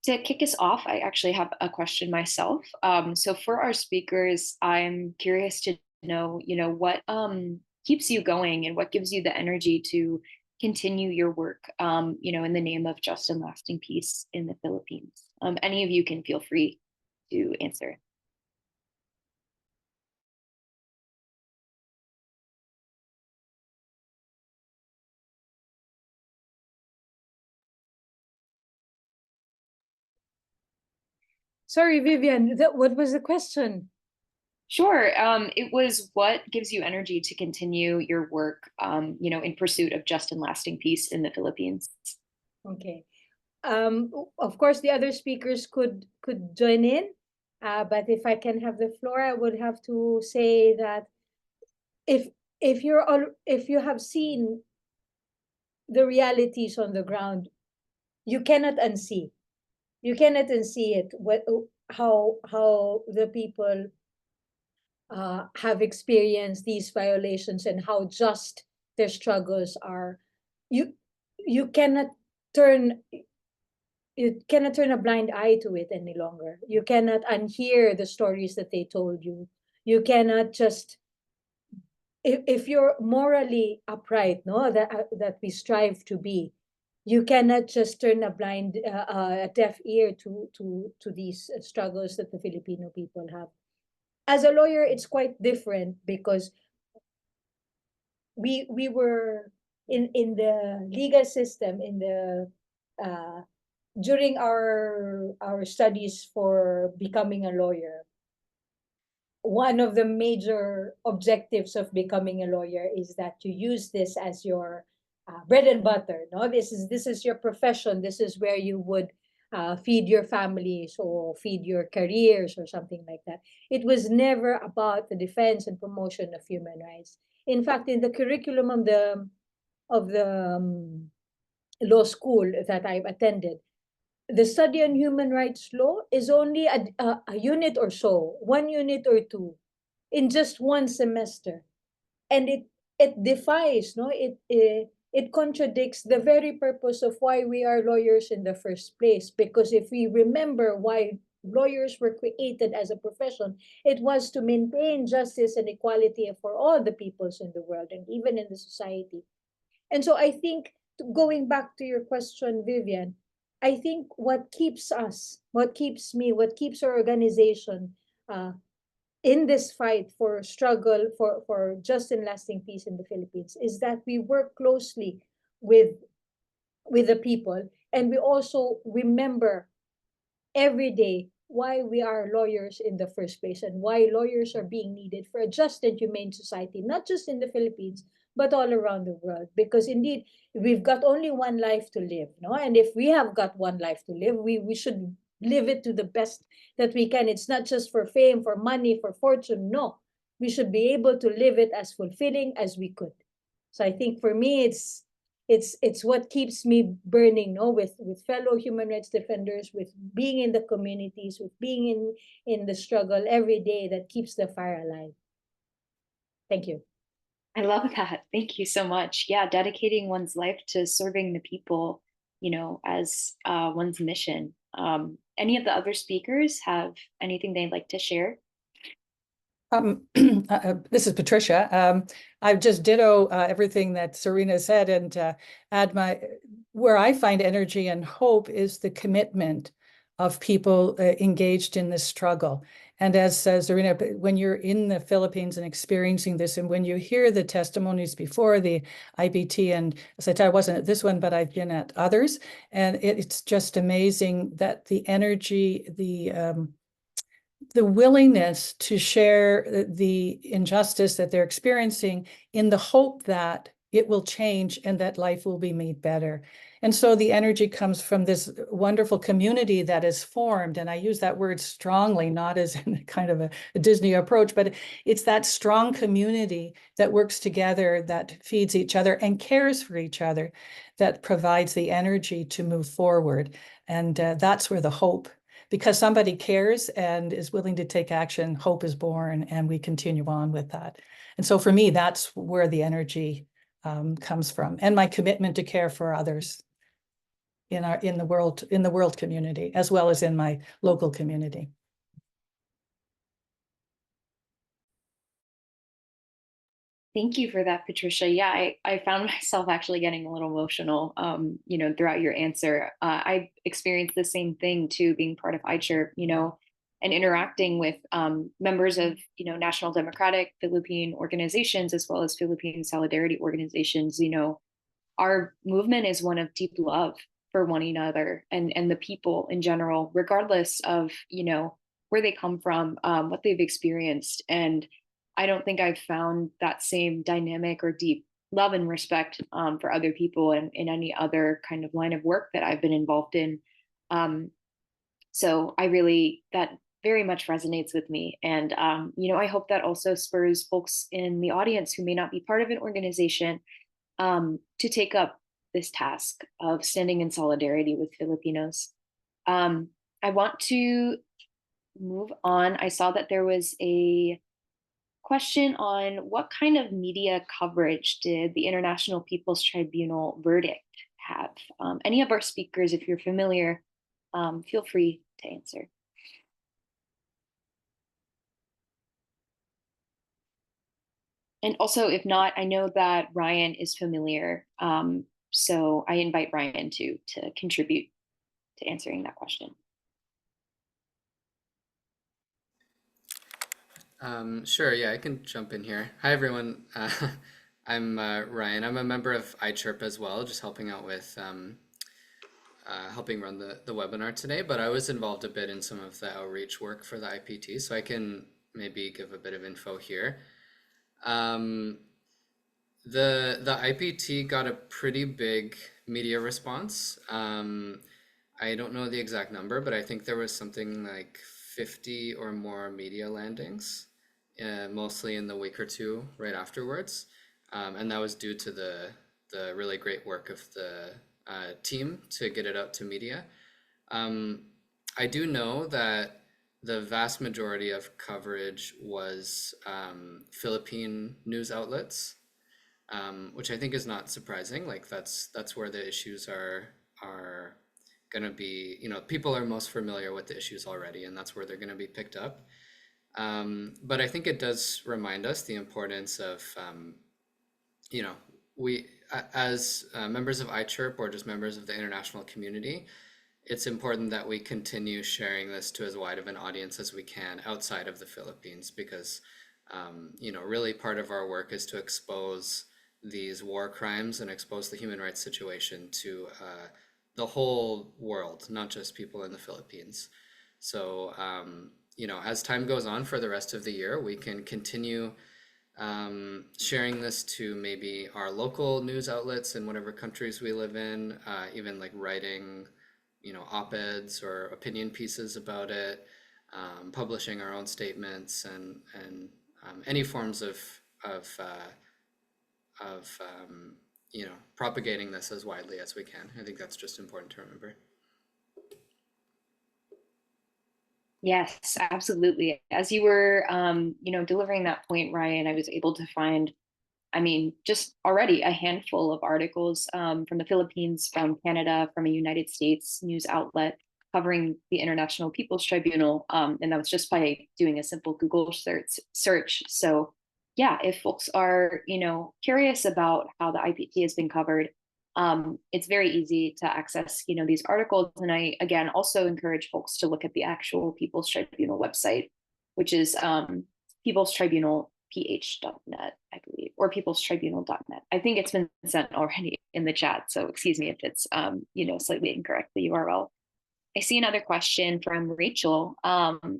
To kick us off, I actually have a question myself. So for our speakers, I'm curious to know, what keeps you going and what gives you the energy to continue your work, in the name of just and lasting peace in the Philippines. Any of you can feel free to answer. Sorry, Vivian, what was the question? Sure. It was, what gives you energy to continue your work, in pursuit of just and lasting peace in the Philippines? Okay. Of course, the other speakers could join in, but if I can have the floor, I would have to say that if you have seen the realities on the ground, you cannot unsee. You cannot unsee it. How the people have experienced these violations and how just their struggles are. You cannot turn a blind eye to it any longer. You cannot unhear the stories that they told you. You cannot just, if you're morally upright, that we strive to be, you cannot just turn a deaf ear to these struggles that the Filipino people have. As a lawyer, it's quite different because we were in the legal system during our studies for becoming a lawyer. one of the major objectives of becoming a lawyer is that you use this as your bread and butter. No, this is your profession. This is where you would feed your families or feed your careers or something like that. It was never about the defense and promotion of human rights. In fact, in the curriculum of the law school that I've attended, the study on human rights law is only a unit or so, 1 unit or two, in just one semester, and it defies, no, it contradicts the very purpose of why we are lawyers in the first place. Because if we remember why lawyers were created as a profession, it was to maintain justice and equality for all the peoples in the world and even in the society. And so I think, going back to your question, Vivian, I think what keeps us, what keeps me, what keeps our organization in this fight for struggle for just and lasting peace in the Philippines is that we work closely with the people, and we also remember every day why we are lawyers in the first place and why lawyers are being needed for a just and humane society, not just in the Philippines, but all around the world. Because indeed, we've got only one life to live, no? And if we have got one life to live, we should live it to the best that we can. It's not just for fame, for money, for fortune. No, we should be able to live it as fulfilling as we could. So I think for me, it's what keeps me burning, no, with fellow human rights defenders, with being in the communities, with being in the struggle every day, that keeps the fire alive. Thank you. I love that. Thank you so much. Yeah, dedicating one's life to serving the people, as one's mission. Any of the other speakers have anything they'd like to share? This is Patricia. I just ditto everything that Serena said, and add where I find energy and hope is the commitment of people engaged in this struggle. And as Serena, when you're in the Philippines and experiencing this, and when you hear the testimonies before the IPT, and as I said, I wasn't at this one, but I've been at others, and it's just amazing that the energy, the willingness to share the injustice that they're experiencing in the hope that it will change and that life will be made better. And so the energy comes from this wonderful community that is formed. And I use that word strongly, not as in kind of a Disney approach, but it's that strong community that works together, that feeds each other and cares for each other, that provides the energy to move forward. And that's where the hope, because somebody cares and is willing to take action, hope is born, and we continue on with that. And so for me, that's where the energy comes from, and my commitment to care for others in the world community, as well as in my local community. Thank you for that, Patricia. Yeah, I found myself actually getting a little emotional, throughout your answer. I experienced the same thing too, being part of iChirp, and interacting with members of, National Democratic Philippine organizations, as well as Philippine solidarity organizations. Our movement is one of deep love for one another and the people in general, regardless of, where they come from, what they've experienced. And I don't think I've found that same dynamic or deep love and respect for other people in any other kind of line of work that I've been involved in. So that very much resonates with me. And, I hope that also spurs folks in the audience who may not be part of an organization to take up this task of standing in solidarity with Filipinos. I want to move on. I saw that there was a question on what kind of media coverage did the International People's Tribunal verdict have? Any of our speakers, if you're familiar, feel free to answer. And also, if not, I know that Ryan is familiar, so I invite Ryan to contribute to answering that question. Sure, yeah, I can jump in here. Hi, everyone. I'm Ryan. I'm a member of iChirp as well, just helping out with helping run the webinar today, but I was involved a bit in some of the outreach work for the IPT, so I can maybe give a bit of info here. The IPT got a pretty big media response. I don't know the exact number, but I think there was something like 50 or more media landings, mostly in the week or two right afterwards. And that was due to the really great work of the team to get it out to media. I do know that the vast majority of coverage was Philippine news outlets, which I think is not surprising. Like that's where the issues are going to be. You know, people are most familiar with the issues already, and that's where they're going to be picked up. But I think it does remind us the importance of, you know, we as members of iChirp or just members of the international community, it's important that we continue sharing this to as wide of an audience as we can outside of the Philippines, because you know, really part of our work is to expose these war crimes and expose the human rights situation to the whole world, not just people in the Philippines. So you know, as time goes on for the rest of the year, we can continue sharing this to maybe our local news outlets in whatever countries we live in, even like writing, you know, op-eds or opinion pieces about it, publishing our own statements, and any forms of you know, propagating this as widely as we can. I think that's just important to remember. Yes, absolutely. As you were, you know, delivering that point, Ryan, I was able to find, I mean, just already a handful of articles from the Philippines, from Canada, from a United States news outlet covering the International People's Tribunal, and that was just by doing a simple Google search. So, yeah, if folks are, you know, curious about how the IPT has been covered, it's very easy to access, you know, these articles. And I, again, also encourage folks to look at the actual People's Tribunal website, which is peoplestribunalph.net, I believe, or peoplestribunal.net. I think it's been sent already in the chat, so excuse me if it's, you know, slightly incorrect, the URL. I see another question from Rachel.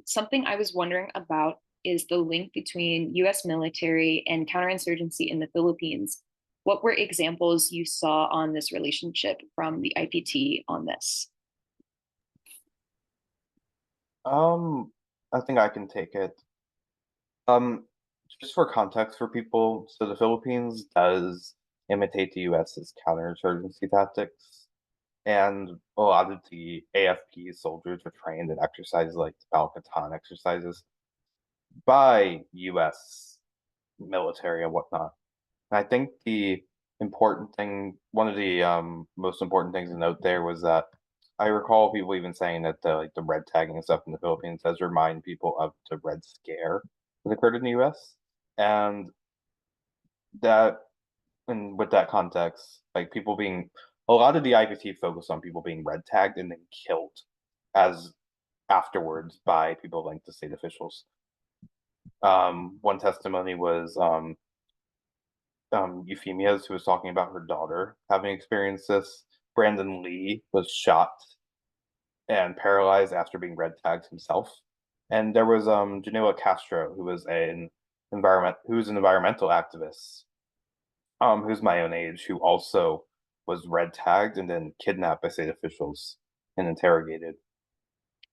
Something I was wondering about is the link between US military and counterinsurgency in the Philippines. What were examples you saw on this relationship from the IPT on this? I think I can take it. Just for context for people, so the Philippines does imitate the US's counterinsurgency tactics, and a lot of the AFP soldiers are trained in exercises like the Balcatan exercises by US military and whatnot. And I think the important thing, one of the most important things to note there was that I recall people even saying that the red tagging and stuff in the Philippines does remind people of the Red Scare that occurred in the US. And that, and with that context, like people being, a lot of the IPT focused on people being red tagged and then killed as afterwards by people linked to state officials. One testimony was Euphemia's, who was talking about her daughter having experienced this. Brandon Lee was shot and paralyzed after being red tagged himself. And there was Janila Castro, who was an environmental activist, who's my own age, who also was red tagged and then kidnapped by state officials and interrogated.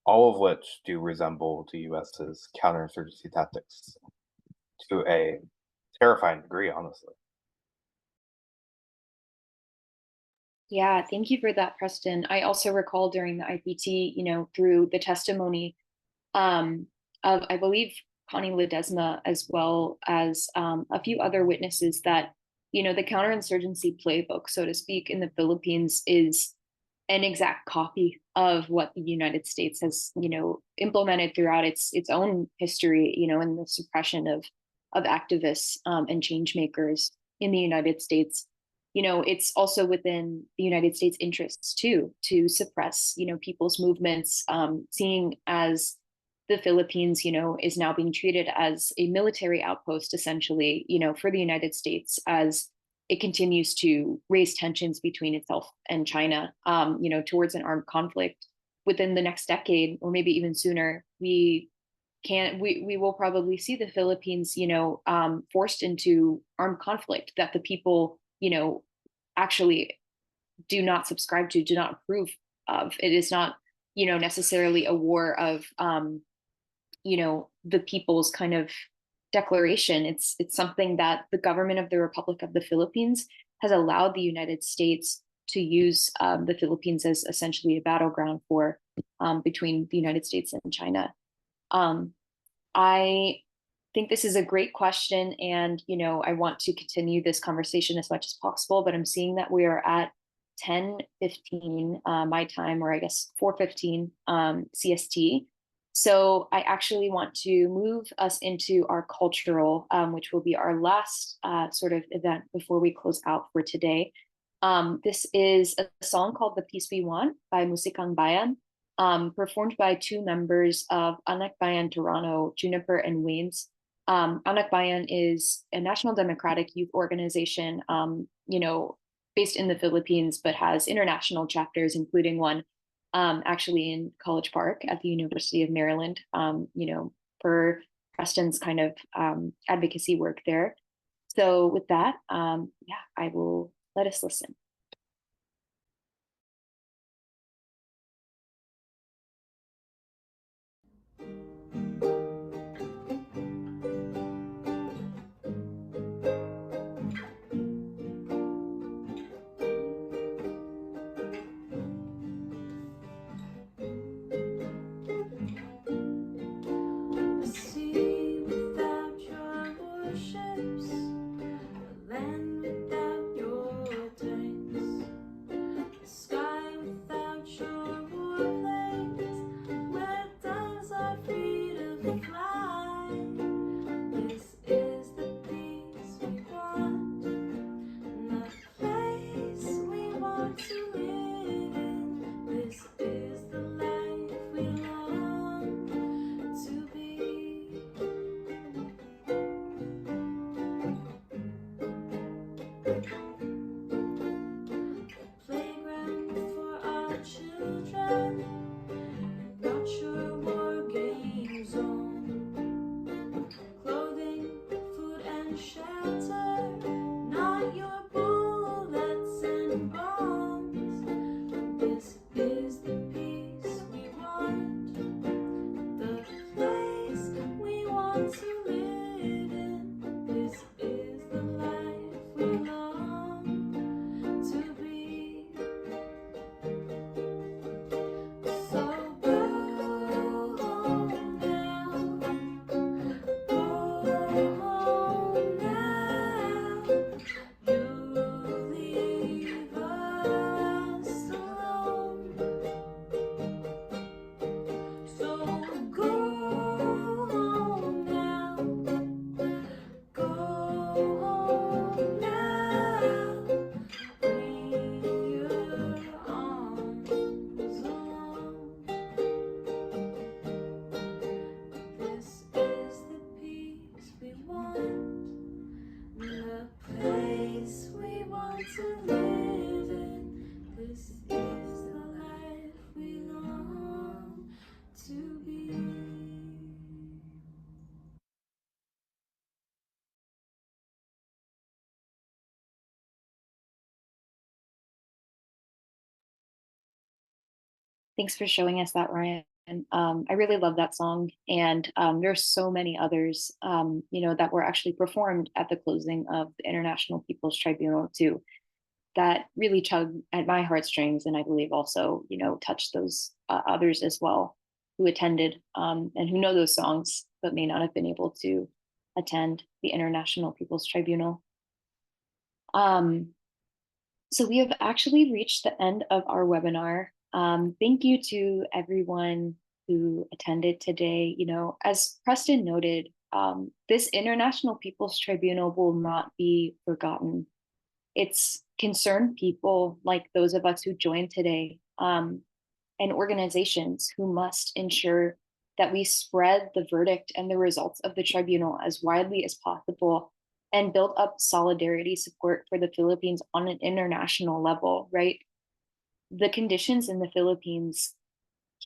All of which do resemble the US's counterinsurgency tactics to a terrifying degree, honestly. Yeah, thank you for that, Preston. I also recall during the IPT, you know, through the testimony of, I believe, Connie Ledesma, as well as a few other witnesses, that, you know, the counterinsurgency playbook, so to speak, in the Philippines is an exact copy of what the United States has, you know, implemented throughout its own history, you know, in the suppression of activists and change makers in the United States. You know, it's also within the United States' interests too to suppress, you know, people's movements, seeing as the Philippines, you know, is now being treated as a military outpost, essentially, you know, for the United States, as it continues to raise tensions between itself and China, you know, towards an armed conflict within the next decade, or maybe even sooner. We we will probably see the Philippines, forced into armed conflict that the people, actually do not subscribe to, do not approve of. It is not, necessarily a war of, the people's kind of declaration. It's something that the government of the Republic of the Philippines has allowed the United States to use the Philippines as essentially a battleground for between the United States and China. I think this is a great question, and I want to continue this conversation as much as possible, but I'm seeing that we are at 10:15 my time, or I guess 4:15 CST. So I actually want to move us into our cultural, which will be our last sort of event before we close out for today. This is a song called The Peace We Want by Musikang Bayan, performed by two members of Anak Bayan Toronto, Juniper and Waynes. Anak Bayan is a national democratic youth organization, based in the Philippines, but has international chapters, including one actually in College Park at the University of Maryland, for Preston's kind of advocacy work there. So with that, I will let us listen. Thanks for showing us that, Ryan. I really love that song, and there's so many others, that were actually performed at the closing of the International People's Tribunal too, that really tugged at my heartstrings, and I believe also, touched those others as well who attended and who know those songs but may not have been able to attend the International People's Tribunal. So we have actually reached the end of our webinar. Thank you to everyone who attended today. As Preston noted, this International People's Tribunal will not be forgotten. It's concerned people like those of us who joined today, and organizations who must ensure that we spread the verdict and the results of the tribunal as widely as possible and build up solidarity support for the Philippines on an international level, right? The conditions in the Philippines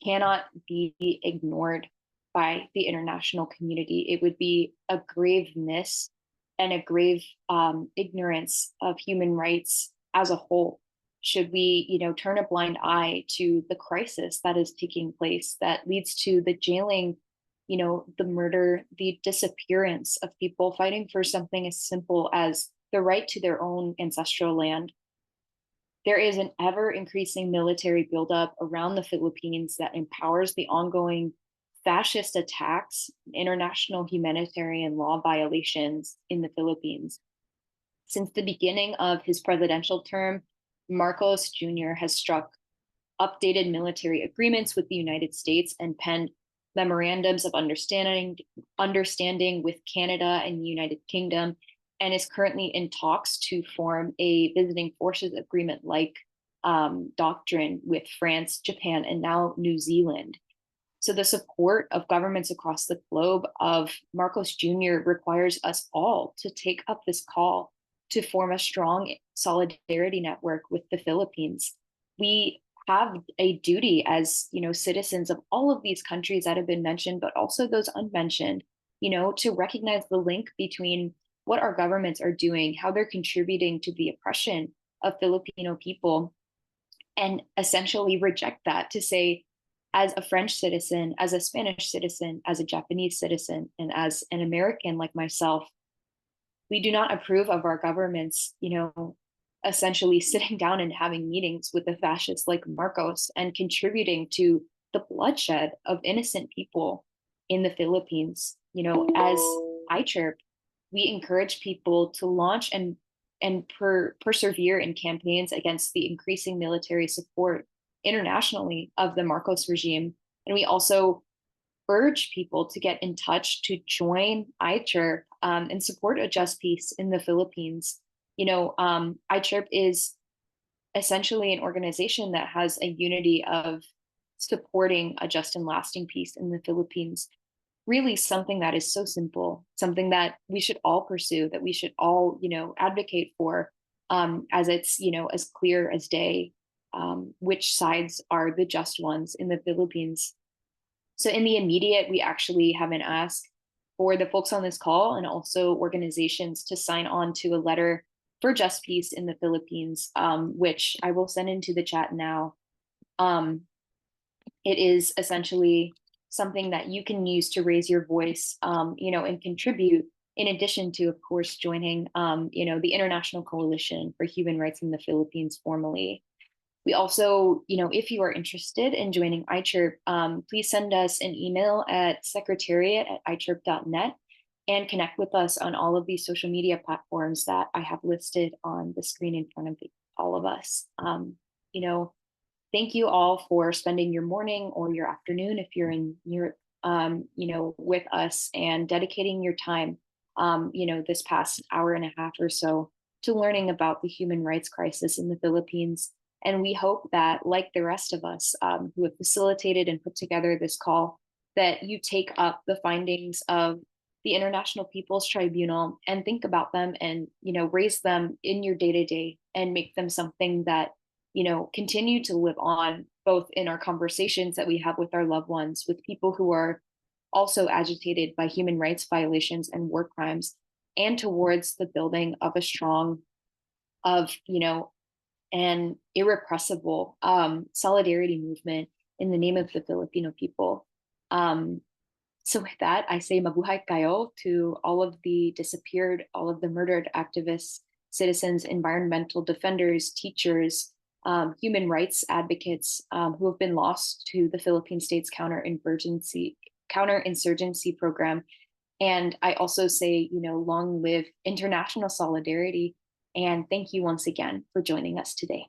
cannot be ignored. by the international community. It would be a grave miss and a grave ignorance of human rights as a whole. Should we, turn a blind eye to the crisis that is taking place that leads to the jailing, the murder, the disappearance of people fighting for something as simple as the right to their own ancestral land? There is an ever increasing military buildup around the Philippines that empowers the ongoing fascist attacks, international humanitarian law violations in the Philippines. Since the beginning of his presidential term, Marcos Jr. has struck updated military agreements with the United States and penned memorandums of understanding with Canada and the United Kingdom, and is currently in talks to form a visiting forces agreement like doctrine with France, Japan, and now New Zealand. So the support of governments across the globe of Marcos Jr. requires us all to take up this call to form a strong solidarity network with the Philippines. We have a duty as, citizens of all of these countries that have been mentioned, but also those unmentioned, to recognize the link between what our governments are doing, how they're contributing to the oppression of Filipino people, and essentially reject that, to say, as a French citizen, as a Spanish citizen, as a Japanese citizen, and as an American like myself, we do not approve of our governments, essentially sitting down and having meetings with the fascists like Marcos and contributing to the bloodshed of innocent people in the Philippines. As iChirp, we encourage people to launch and persevere in campaigns against the increasing military support internationally of the Marcos regime. And we also urge people to get in touch to join iChirp and support a just peace in the Philippines. iChirp is essentially an organization that has a unity of supporting a just and lasting peace in the Philippines. Really something that is so simple, something that we should all pursue, that we should all, advocate for, as it's, as clear as day, which sides are the just ones in the Philippines. So in the immediate, we actually have an ask for the folks on this call and also organizations to sign on to a letter for just peace in the Philippines, which I will send into the chat now. It is essentially something that you can use to raise your voice, and contribute, in addition to, of course, joining, the International Coalition for Human Rights in the Philippines formally. We also, if you are interested in joining iChirp, please send us an email at secretariat@ichirp.net and connect with us on all of these social media platforms that I have listed on the screen in front of all of us. Thank you all for spending your morning or your afternoon, if you're in Europe, with us, and dedicating your time, this past hour and a half or so to learning about the human rights crisis in the Philippines. And we hope that, like the rest of us who have facilitated and put together this call, that you take up the findings of the International People's Tribunal and think about them and, raise them in your day-to-day and make them something that, continue to live on, both in our conversations that we have with our loved ones, with people who are also agitated by human rights violations and war crimes, and towards the building of a strong, an irrepressible solidarity movement in the name of the Filipino people. So with that, I say mabuhay kayo to all of the disappeared, all of the murdered activists, citizens, environmental defenders, teachers, human rights advocates who have been lost to the Philippine state's counterinsurgency program. And I also say, long live international solidarity. And thank you once again for joining us today.